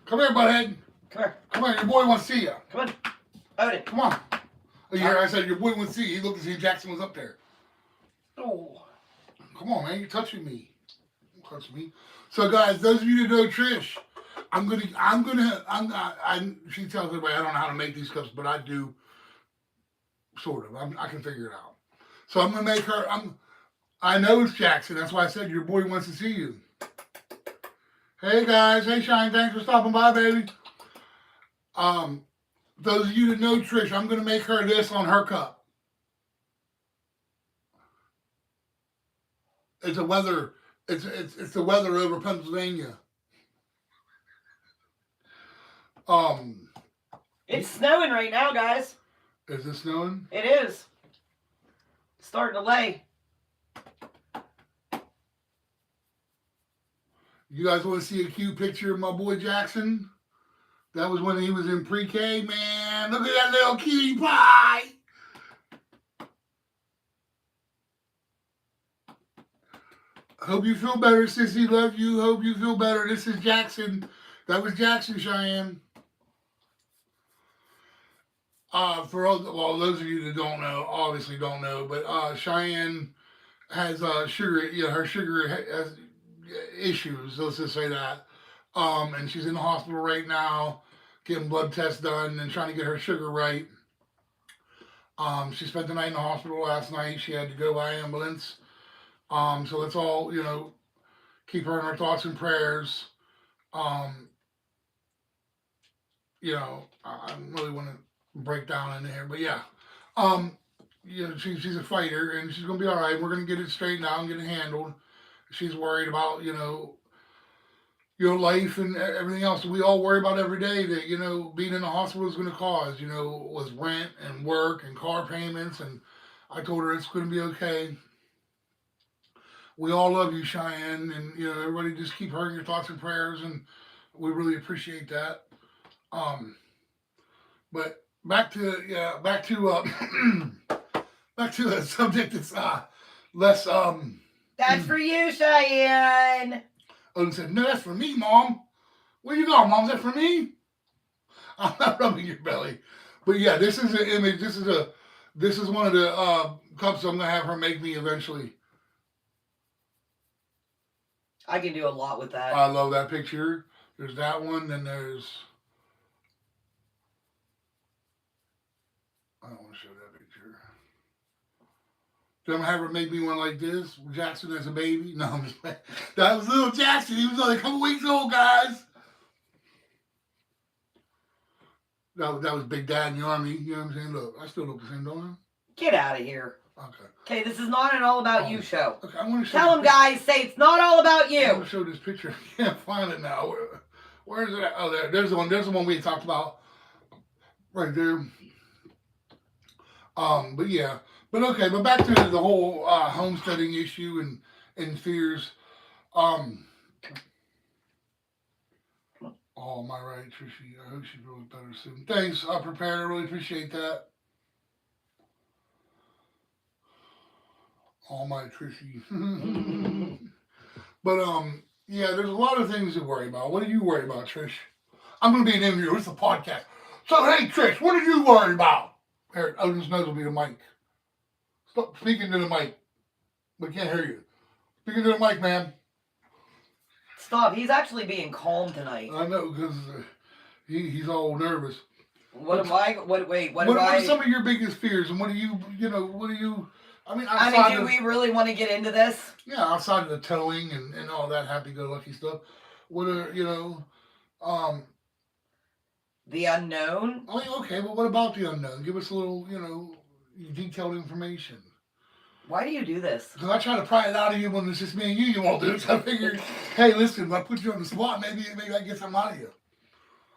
Come here, butthead. Come here. Come on, your boy wants to see you. Come on. Odin. Come on. Oh, you hear I said your boy wants to see you. He looked to see Jackson was up there. Oh. Come on, man. You're touching me. Don't touch me. So guys, those of you that know Trish, she tells everybody I don't know how to make these cups, but I do, sort of. I can figure it out. So I'm going to make her, I know it's Jackson. That's why I said your boy wants to see you. Hey guys. Hey Shine. Thanks for stopping by, baby. Those of you that know Trish, I'm going to make her this on her cup. It's the weather over Pennsylvania. It's snowing right now, guys. Is it snowing? It is. It's starting to lay. You guys want to see a cute picture of my boy Jackson? That was when he was in pre-K, man. Look at that little cutie pie. Hope you feel better, sissy. Love you. Hope you feel better. This is Jackson. That was Jackson, Cheyenne. For all, those of you that don't know, obviously don't know, but Cheyenne has sugar. Her sugar has issues. Let's just say that. And she's in the hospital right now, getting blood tests done and trying to get her sugar right. She spent the night in the hospital last night. She had to go by ambulance. So let's all, keep her in our thoughts and prayers. I really want to break down in there, but yeah. She's a fighter and she's gonna be all right. We're gonna get it straightened out and get it handled. She's worried about, your life and everything else. We all worry about every day that, being in the hospital is going to cause, with rent and work and car payments. And I told her it's going to be okay. We all love you, Cheyenne. And, everybody just keep her in your thoughts and prayers. And we really appreciate that. But back to a subject that's less That's for you, Cheyenne. Odin said, "No, that's for me, Mom." Where you going, Mom? Is that for me? I'm not rubbing your belly, but yeah, this is an image. This is one of the cups I'm gonna have her make me eventually. I can do a lot with that. I love that picture. There's that one. Then there's. I don't want to show that picture. Then have her make me one like this. Jackson as a baby. No, I'm just that was little Jackson. He was only a couple weeks old, guys. That was Big Dad in the Army. You know what I'm saying? Look, I still look the same, don't I? Get out of here. Okay. Okay, this is not an all about you show. Okay, I want to show. Tell them, guys, say it's not all about you. I want to show this picture. I can't find it now. Where is it at? Oh, there. There's the one. There's the one we talked about. Right there. But yeah. But okay, but back to the whole homesteading issue and fears. Oh, my right, Trishy. I hope she feels better soon. Thanks, Prepared. I really appreciate that. All my Trishy. But yeah, there's a lot of things to worry about. What do you worry about, Trish? I'm gonna be an interviewer. It's a podcast. So hey, Trish, what are you worried about? Eric, Otis knows will be the mic. Stop speaking to the mic. We can't hear you. Speaking to the mic, man. Stop. He's actually being calm tonight. I know because he's all nervous. What am I? What? Wait. What What am I? are some of your biggest fears, and what do you? What do you? I mean, do we really want to get into this? Yeah, outside of the towing and all that happy-go-lucky stuff, what are the unknown? Oh, okay, but what about the unknown? Give us a little, detailed information. Why do you do this? Because I try to pry it out of you when it's just me and you. You won't do it. So I figured, hey, listen, if I put you on the spot, maybe I get something out of you.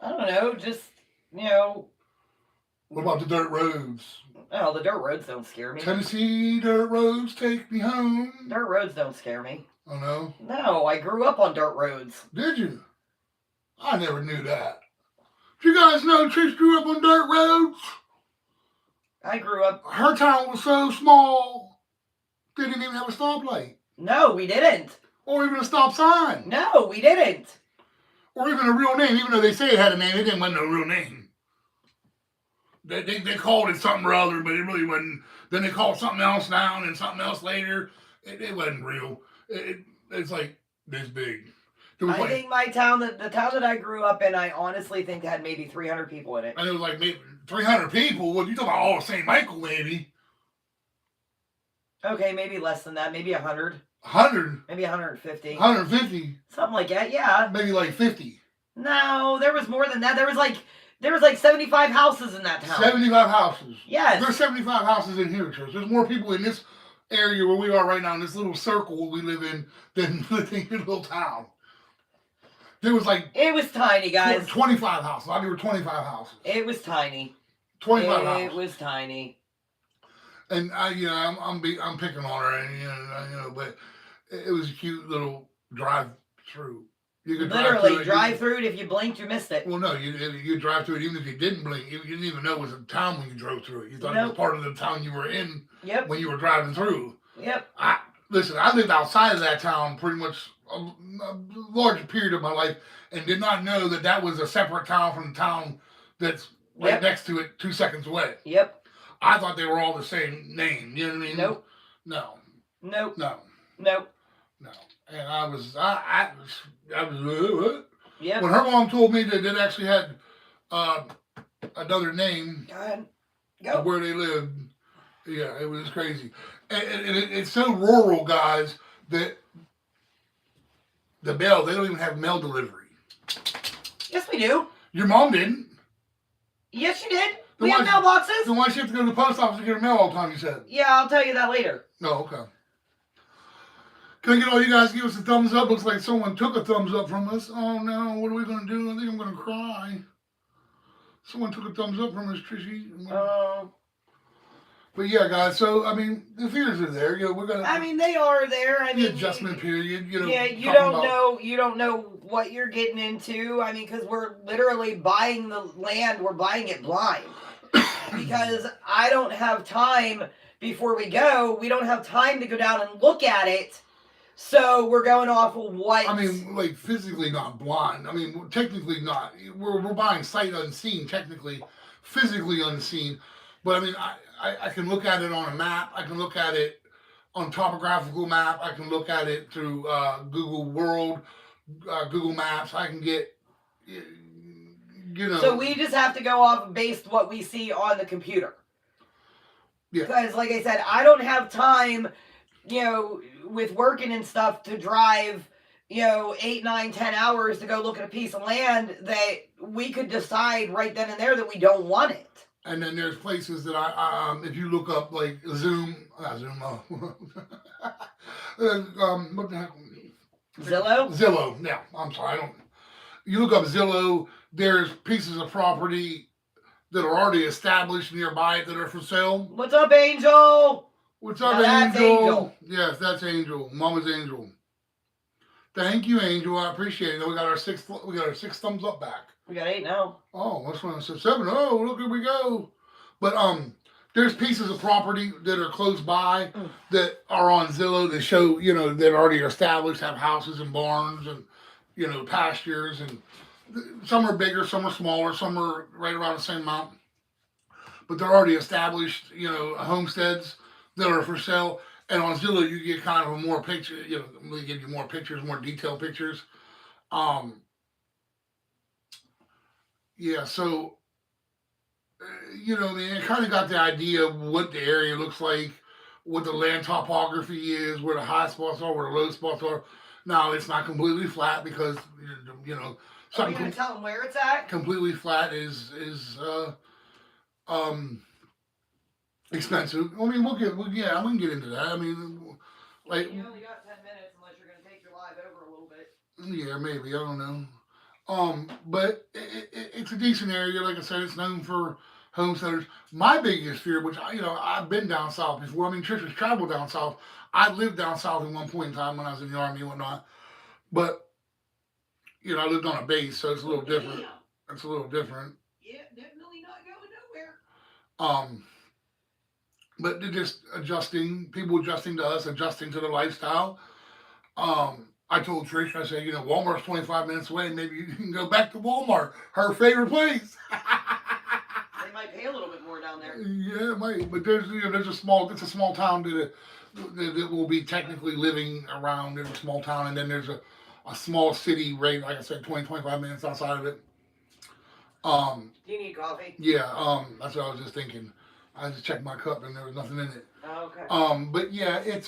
I don't know. Just What about the dirt roads? Oh, the dirt roads don't scare me. Tennessee dirt roads take me home. Dirt roads don't scare me. Oh no? No, I grew up on dirt roads. Did you? I never knew that. Did you guys know Trish grew up on dirt roads? I grew up. Her town was so small, they didn't even have a stoplight. No, we didn't. Or even a stop sign. No, we didn't. Or even a real name, even though they say it had a name, it didn't want no real name. They called it something or other, but it really wasn't. Then they called something else down and something else later. It wasn't real. It's like this big. I think my town, the town that I grew up in, I honestly think had maybe 300 people in it. And it was like maybe 300 people. Well, you talking about all of St. Michael, maybe. Okay, maybe less than that. Maybe 100. 100? Maybe 150. 150? Something like that, yeah. Maybe like 50. No, there was more than that. There was like 75 houses in that town. 75 houses. Yes. There's 75 houses in here, Church. There's more people in this area where we are right now, in this little circle we live in, than in your little town. There was like... It was tiny, guys. 25 houses. I knew 25 houses. It was tiny. 25 houses. It was tiny. And I'm picking on her, and but it was a cute little drive-through. You could literally drive through it. If you blinked, you missed it. Well, no, you drive through it even if you didn't blink. You didn't even know it was a town when you drove through it. You thought it was part of the town you were in. Yep. When you were driving through. Yep. I lived outside of that town pretty much a large period of my life, and did not know that was a separate town from the town that's right next to it, 2 seconds away. Yep. I thought they were all the same name. You know what I mean? Nope. No. Nope. No. Nope. No. And I was what? Yeah. When her mom told me that it actually had another name of where they lived, yeah, it was crazy. And it's so rural, guys, that they don't even have mail delivery. Yes, we do. Your mom didn't. Yes, she did. We have mailboxes. Then why she have to go to the post office to get her mail all the time, you said? Yeah, I'll tell you that later. No, okay. Can I get all you guys to give us a thumbs up? Looks like someone took a thumbs up from us. Oh no, what are we going to do? I think I'm going to cry. Someone took a thumbs up from us, Trishy. But yeah, guys, so, I mean, the fears are there. We're going to... I mean, they are there. I mean... The adjustment period, Yeah, you don't know what you're getting into. I mean, because we're literally buying the land. We're buying it blind. Because I don't have time before we go. We don't have time to go down and look at it. So we're going off of what... I mean, like, physically not blind. I mean, technically not. We're buying sight unseen, technically. Physically unseen. But, I mean, I can look at it on a map. I can look at it on topographical map. I can look at it through Google World, Google Maps. I can get... So we just have to go off based what we see on the computer. Yeah. Because, like I said, I don't have time, with working and stuff to drive, 8, 9, 10 hours to go look at a piece of land that we could decide right then and there that we don't want it. And then there's places that if you look up like what the heck? Zillow? Zillow, yeah. I'm sorry, you look up Zillow, there's pieces of property that are already established nearby that are for sale. What's up, Angel? What's up, That's Angel? Yes, that's Angel. Mama's Angel. Thank you, Angel. I appreciate it. We got our six thumbs up back. We got 8 now. Oh, that's when I said 7. Oh, look, here we go. But there's pieces of property that are close by that are on Zillow that show, that already are established, have houses and barns and, pastures, and some are bigger, some are smaller, some are right around the same amount, but they're already established, homesteads that are for sale. And on Zillow, you get kind of a more picture, they give you more pictures, more detailed pictures. Um, yeah, so I kind of got the idea of what the area looks like, what the land topography is, where the high spots are, where the low spots are. Now it's not completely flat because Are you gonna tell them where it's at? completely flat is um expensive. I mean, we can get into that. I mean, like, You only got 10 minutes unless you're gonna take your live over a little bit. yeah, maybe, I don't know. But it's a decent area. Like I said, it's known for homesteaders. My biggest fear, which I've been down south before. I mean, Trish has traveled down south. I lived down south at one point in time when I was in the army and whatnot. But I lived on a base, so it's a little different. It's a little different. Yeah, definitely not going nowhere. But they're just adjusting. People adjusting to us, adjusting to the lifestyle. I told Trish, I said, Walmart's 25 minutes away. Maybe you can go back to Walmart, her favorite place. They might pay a little bit more down there. Yeah, it might. But it's a small town that will be technically living around. There's a small town, and then there's a small city, right? Like I said, 25 minutes outside of it. Do you need coffee? Yeah, that's what I was just thinking. I just checked my cup, and there was nothing in it. Oh, okay. But yeah, it's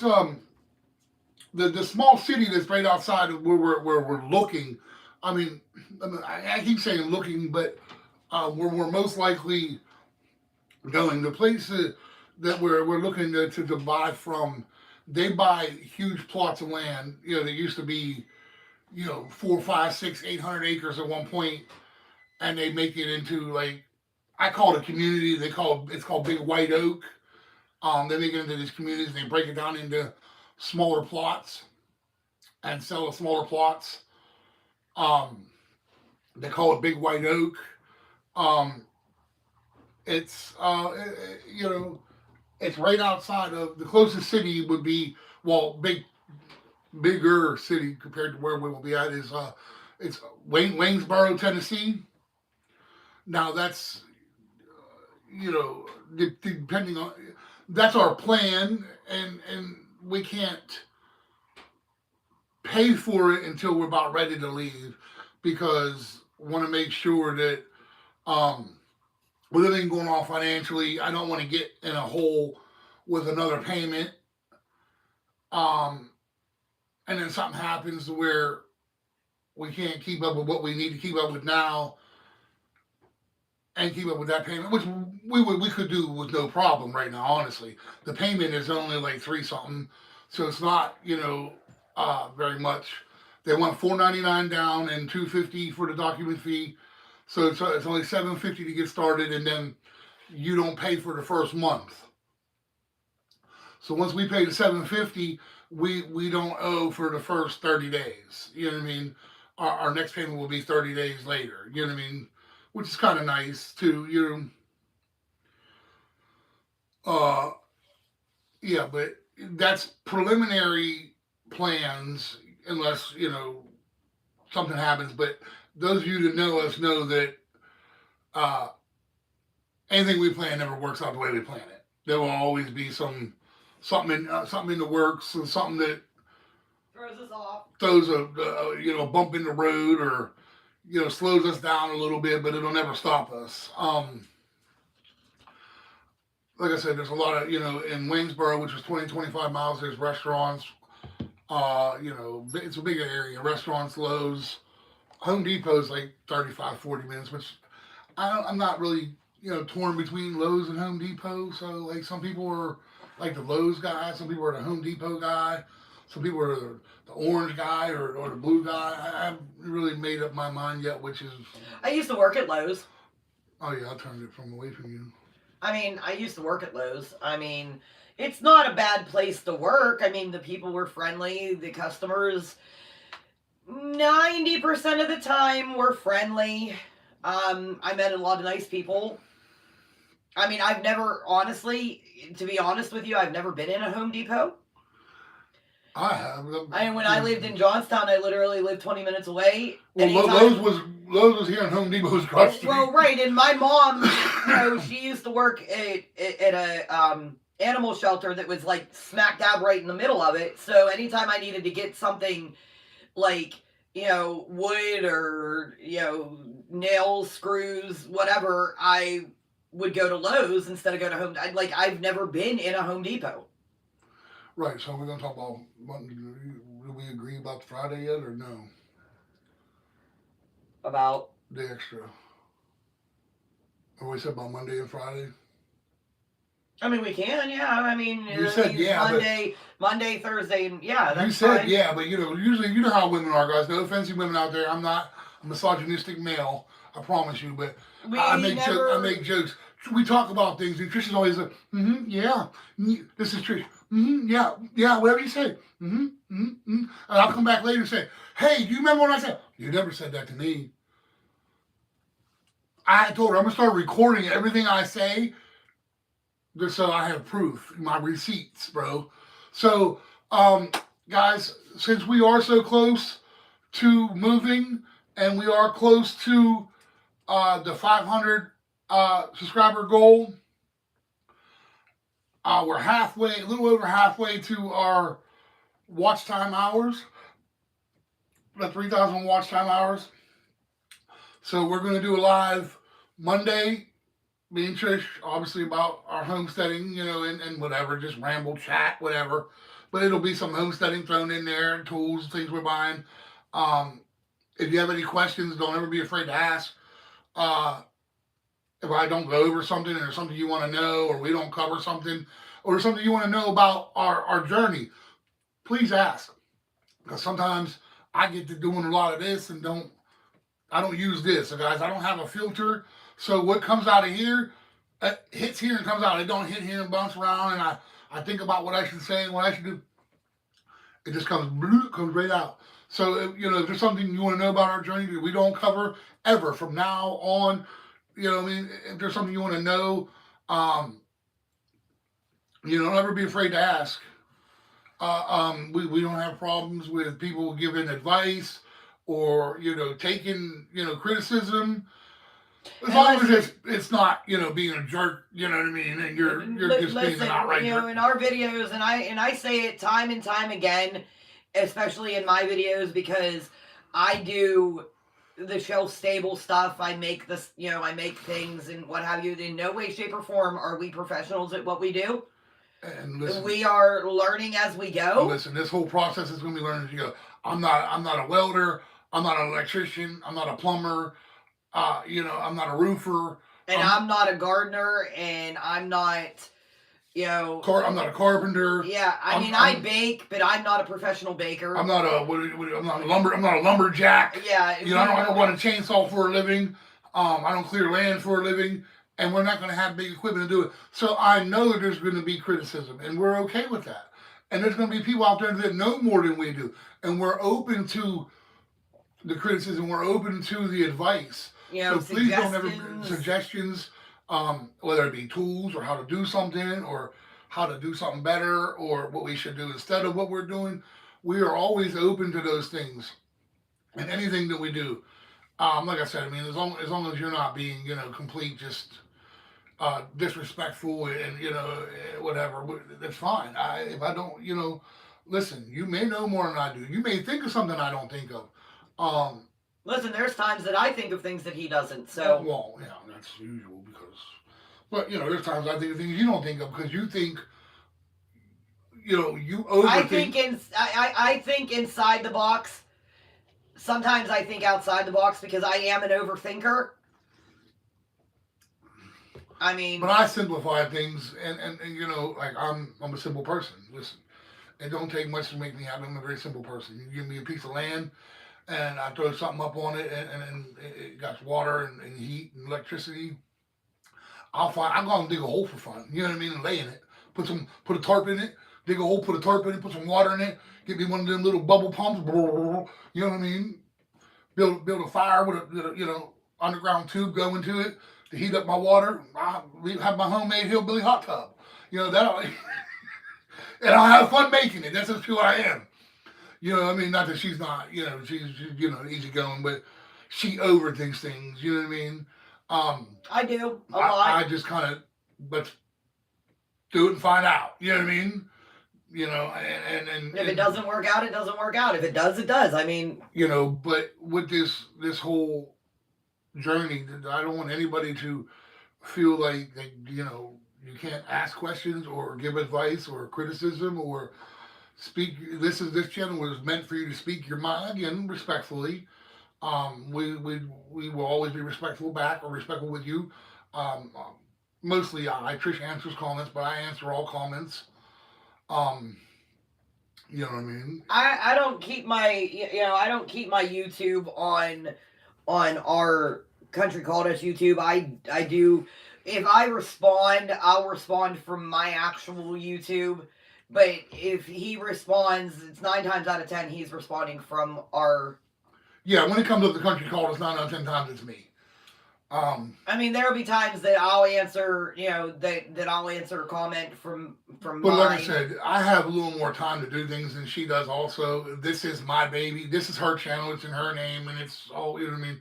the small city that's right outside of where we're looking. I mean, I keep saying looking, but where we're most likely going, the place that we're looking to buy from, they buy huge plots of land. They used to be, 4, 5, 6, 800 acres at one point, and they make it into, like, I call it a community. It's called Big White Oak. They make it into these communities, and they break it down into smaller plots and sell the smaller plots. They call it Big White Oak. It's it's right outside of the closest city would be, well, bigger city compared to where we will be at is it's Waynesboro, Tennessee. Now that's depending on, that's our plan, and we can't pay for it until we're about ready to leave, because we want to make sure that with everything going on financially, I don't want to get in a hole with another payment, and then something happens to where we can't keep up with what we need to keep up with now and keep up with that payment, which we could do with no problem right now. Honestly, the payment is only like 3 something, so it's not very much. They want $4.99 down and $2.50 for the document fee, so it's only $7.50 to get started, and then you don't pay for the first month. So once we pay the $7.50, we don't owe for the first 30 days. You know what I mean? Our next payment will be 30 days later. You know what I mean? Which is kind of nice too, yeah, but that's preliminary plans, unless, something happens. But those of you that know us know that anything we plan never works out the way we plan it. There will always be something in the works, and something that Throws us off. throws a bump in the road, or slows us down a little bit, but it'll never stop us. Like I said, there's a lot of, in Waynesboro, which is 25 miles, there's restaurants. It's a bigger area. Restaurants, Lowe's, Home Depot's like 35, 40 minutes, which I'm not really, torn between Lowe's and Home Depot. So, like, some people are like the Lowe's guy, some people are the Home Depot guy, some people are the orange guy or the blue guy. I haven't really made up my mind yet, which is. I used to work at Lowe's. Oh yeah, I turned it from away from you. I mean, I used to work at Lowe's. I mean, it's not a bad place to work. I mean, the people were friendly. The customers, 90% of the time, were friendly. I met a lot of nice people. I mean, I've never, honestly, to be honest with you, I've never been in a Home Depot. I have. And when I lived in Johnstown, I literally lived 20 minutes away. Well, Lowe's was here and Home Depot was across the street. Well, right. And my mom, she used to work at a animal shelter that was like smack dab right in the middle of it. So anytime I needed to get something like, wood or, nails, screws, whatever, I would go to Lowe's instead of go to Home. I've never been in a Home Depot. Right, so we're going to talk about, do we agree about Friday yet or no? About? The extra. What we said about Monday and Friday? I mean, we can, yeah. I mean, you said yeah, Monday, Thursday, and yeah, that's you said fine. Yeah, but usually, how women are, guys. No offense to women out there. I'm not a misogynistic male, I promise you, but I make jokes. We talk about things, and Trisha's always like, yeah. This is Trish. Yeah, whatever you say. And I'll come back later and say, hey, do you remember what I said? You never said that to me. I told her I'm going to start recording everything I say just so I have proof, my receipts, bro. So, guys, since we are so close to moving and we are close to the 500 subscriber goal, we're a little over halfway to our watch time hours, the 3,000 watch time hours. So we're going to do a live Monday, me and Trish, obviously about our homesteading, and whatever, just ramble, chat, whatever. But it'll be some homesteading thrown in there, tools, things we're buying. If you have any questions, don't ever be afraid to ask. If I don't go over something or something you want to know, or we don't cover something, or something you want to know about our journey, please ask. Because sometimes I get to doing a lot of this and I don't use this. So guys, I don't have a filter. So what comes out of here, hits here and comes out. It don't hit here and bounce around, and I think about what I should say and what I should do. It just comes right out. So, if there's something you want to know about our journey that we don't cover ever from now on, if there's something you want to know, don't ever be afraid to ask. We don't have problems with people giving advice or, taking, criticism. As long as it's not, being a jerk, you know what I mean, and you're just being an outright jerk. In our videos, and I say it time and time again, especially in my videos, because I do the shelf stable stuff. I make this, I make things and what have you. In no way, shape, or form are we professionals at what we do. And listen, we are learning as we go. Listen, this whole process is going to be learning as you go. I'm not a welder. I'm not an electrician. I'm not a plumber. I'm not a roofer. And I'm not a gardener, and I'm not, I'm not a carpenter. Yeah, I bake, but I'm not a professional baker. I'm not a lumberjack. Yeah. I don't run a chainsaw for a living. I don't clear land for a living, and we're not going to have big equipment to do it. So I know that there's going to be criticism, and we're okay with that. And there's going to be people out there that know more than we do, and we're open to the criticism. We're open to the advice. So please don't ever suggestions, whether it be tools or how to do something or how to do something better or what we should do instead of what we're doing. We are always open to those things and anything that we do. Like I said, as long as you're not being, complete, just disrespectful and, whatever, that's fine. If I don't, listen, you may know more than I do. You may think of something I don't think of. Listen, there's times that I think of things that he doesn't, so... Well, yeah, that's usual but, there's times I think of things you don't think of because you think, you overthink. I think inside the box. Sometimes I think outside the box because I am an overthinker. But I simplify things, and I'm a simple person. Listen, it don't take much to make me happy. I'm a very simple person. You give me a piece of land, and I throw something up on it, and it got water and heat and electricity. I'm gonna dig a hole for fun. You know what I mean? And lay in it. Put a tarp in it. Dig a hole. Put a tarp in it. Put some water in it. Get me one of them little bubble pumps. You know what I mean? Build a fire with a underground tube. Go into it. to heat up my water, I have my homemade hillbilly hot tub. You know that, and I have fun making it. That's just who I am. You know, I mean, not that she's not. You know, she's easygoing, but she overthinks things. You know what I mean? I do a lot. I just kind of let's do it and find out. You know what I mean? You know, and if it doesn't work out, it doesn't work out. If it does, it does. I mean, you know, but with this whole journey, I don't want anybody to feel like you know you can't ask questions or give advice or criticism or speak. This channel was meant for you to speak your mind again respectfully. We will always be respectful back or respectful with you. Mostly Trish answers comments, but I answer all comments. You know what I mean? I don't keep my I don't keep my YouTube on our Country Called Us YouTube. I do, if I respond, I'll respond from my actual YouTube. But if he responds, it's 9 times out of 10 he's responding from our. Yeah, when it comes to the Country Called Us, 9 out of 10 times it's me. I mean, there'll be times that I'll answer, that I'll answer a comment from But mine. like I said, I have a little more time to do things than she does. Also, this is my baby. This is her channel. It's in her name, and it's all, you know what I mean.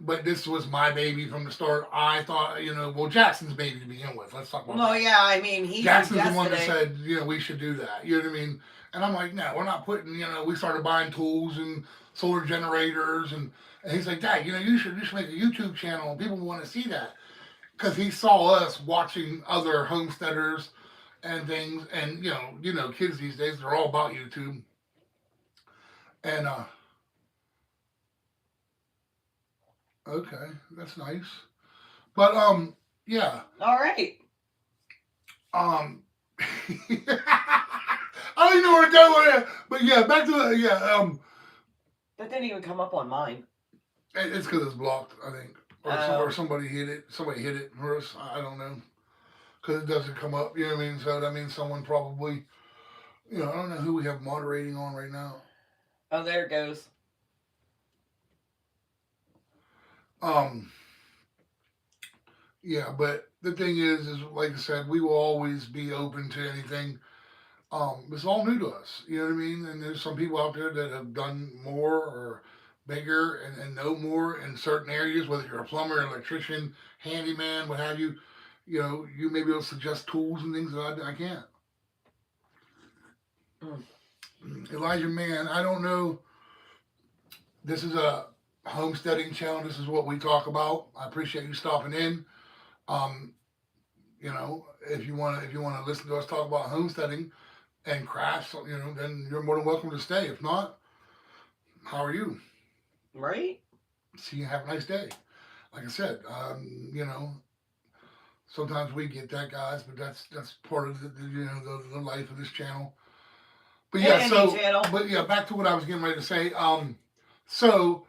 But this was my baby from the start. I thought, well, Jackson's baby to begin with. Let's talk about that. Well, yeah, I mean, Jackson's the one that said, we should do that. You know what I mean? And I'm like, no, we're not putting, we started buying tools and solar generators, and he's like, Dad, you should make a YouTube channel, and people want to see that. Because he saw us watching other homesteaders and things, and, kids these days, they're all about YouTube. And, okay, that's nice. But, yeah. All right. I don't even know where to go with it. But yeah, back to the, That didn't even come up on mine. It's because it's blocked, I think. Or somebody hit it. Somebody hit it for us. I don't know. Because it doesn't come up, you know what I mean? So that means someone probably, I don't know who we have moderating on right now. Oh, there it goes. Yeah, but the thing is like I said, we will always be open to anything. It's all new to us, you know what I mean? And there's some people out there that have done more or bigger and know more in certain areas, whether you're a plumber, electrician, handyman, what have you. You may be able to suggest tools and things that I can't. Elijah, man, I don't know. This is a homesteading channel. This is what we talk about. I appreciate you stopping in. If you want to listen to us talk about homesteading and crafts, then you're more than welcome to stay. If not, how are you? Right. See you. Have a nice day. Like I said, sometimes we get that, guys, but that's part of the life of this channel. But yeah, back to what I was getting ready to say. So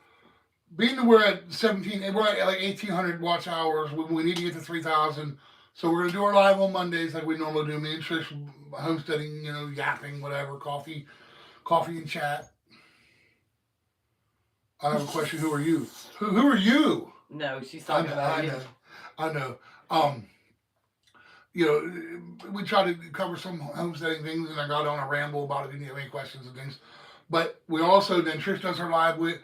being that we're at 17, we're at like 1,800 watch hours. We need to get to 3,000. So we're gonna do our live on Mondays like we normally do. Me and Trish, homesteading, yapping, whatever, coffee and chat. I have a question. Who are you? Who are you? No, she's talking about you. I know. We try to cover some homesteading things, and I got on a ramble about it. If you have any questions and things, but we also then Trish does her live with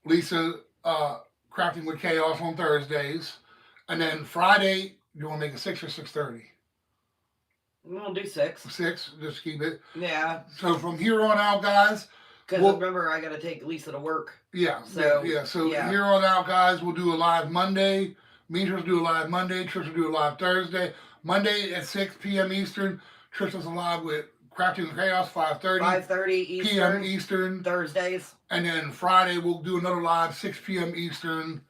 Lisa, Crafting with Chaos on Thursdays, and then Friday you want to make it 6 or 6:30. We'll do 6. 6, just keep it. Yeah. So from here on out, guys. Because remember, I got to take Lisa to work. Yeah. So here on out, guys, we'll do a live Monday. Me and Trish will do a live Monday. Trish will do a live Thursday. Monday at 6 p.m. Eastern. Trish does a live with Crafting with Chaos, 5:30 p.m. Eastern. Thursdays. And then Friday we'll do another live, 6 p.m. Eastern.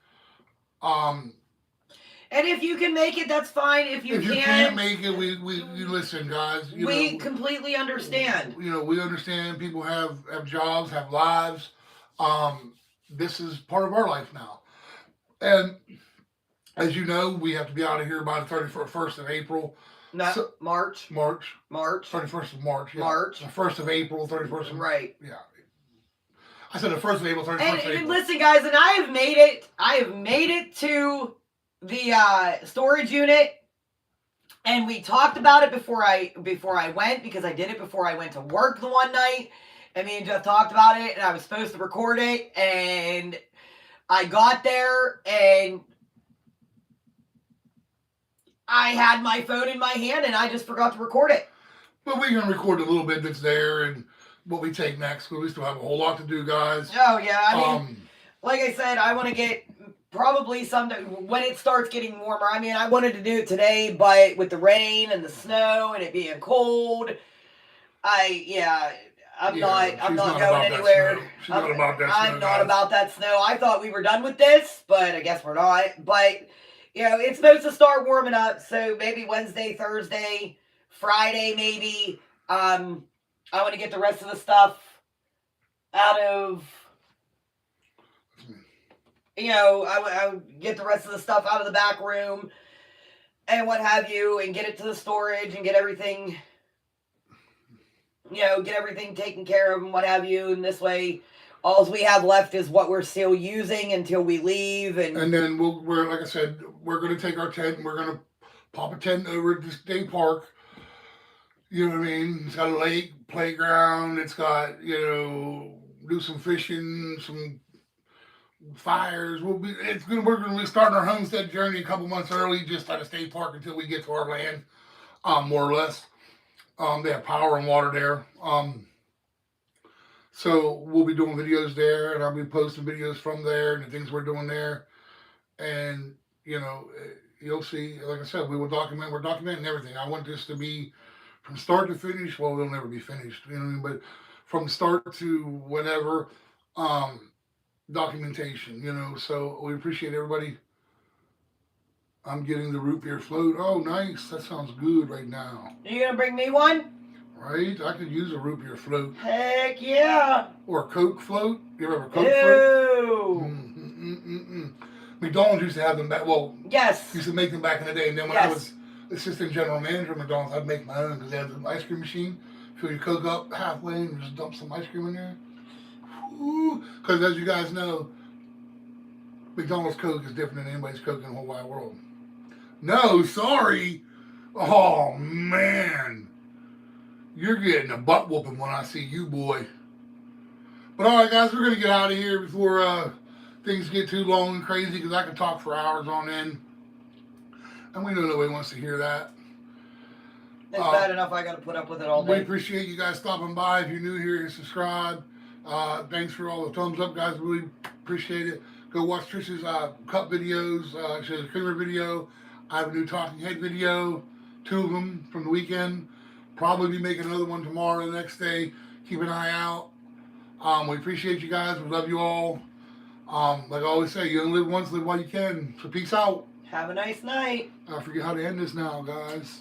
And if you can make it, that's fine. If you can't make it, we listen, guys. We completely understand. We understand people have jobs, have lives. This is part of our life now. And as you know, we have to be out of here by the 1st of April. No, March. 31st of March. Yeah. March. The 1st of April, 31st of... Right. Yeah. I said the 1st of April, 31st of April. And listen, guys, and I have made it to the storage unit, and we talked about it before I went, because I did it before I went to work the one night, and me and Jeff talked about it, and I was supposed to record it, and I got there and I had my phone in my hand and I just forgot to record it. But we can record a little bit that's there and what we take next, because we still have a whole lot to do, guys. Oh yeah, I mean, like I said, I want to get probably sometime when it starts getting warmer. I mean, I wanted to do it today, but with the rain and the snow and it being cold, I'm not going anywhere. I'm not about that snow. I thought we were done with this, but I guess we're not. But it's supposed to start warming up, so maybe Wednesday, Thursday, Friday, maybe. I want to get the rest of the stuff out of. I would get the rest of the stuff out of the back room and what have you, and get it to the storage and get everything. Get everything taken care of and what have you. And this way, all we have left is what we're still using until we leave. And then we're like I said, we're going to take our tent and we're going to pop a tent over at the state park. You know what I mean? It's got a lake, playground. It's got, do some fishing, some fires. We're going to be starting our homestead journey a couple months early, just at a state park until we get to our land, more or less. They have power and water there. So we'll be doing videos there, and I'll be posting videos from there and the things we're doing there. And, you'll see, like I said, we're documenting everything. I want this to be from start to finish. Well, it'll never be finished, but from start to whatever, documentation, so we appreciate everybody. I'm getting the root beer float. Oh, nice. That sounds good right now. Are you going to bring me one? Right? I could use a root beer float. Heck yeah. Or a Coke float. You ever have a Coke float? McDonald's used to have them back. Well, yes. Used to make them back in the day. And then when I was assistant general manager of McDonald's, I'd make my own because they had an ice cream machine. Fill your Coke up halfway and just dump some ice cream in there. Because as you guys know, McDonald's Coke is different than anybody's Coke in the whole wide world. No, sorry. Oh, man. You're getting a butt whooping when I see you, boy. But all right, guys, we're going to get out of here before things get too long and crazy, because I can talk for hours on end. And we know nobody wants to hear that. It's bad enough I got to put up with it all day. We appreciate you guys stopping by. If you're new here, subscribe. Thanks for all the thumbs up, guys. Really appreciate it. Go watch Trish's cup videos. She has a creamer video. I have a new talking head video. 2 of them from the weekend. Probably be making another one tomorrow, the next day. Keep an eye out. We appreciate you guys. We love you all. Like I always say, you only live once, live while you can. So peace out. Have a nice night. I forget how to end this now, guys.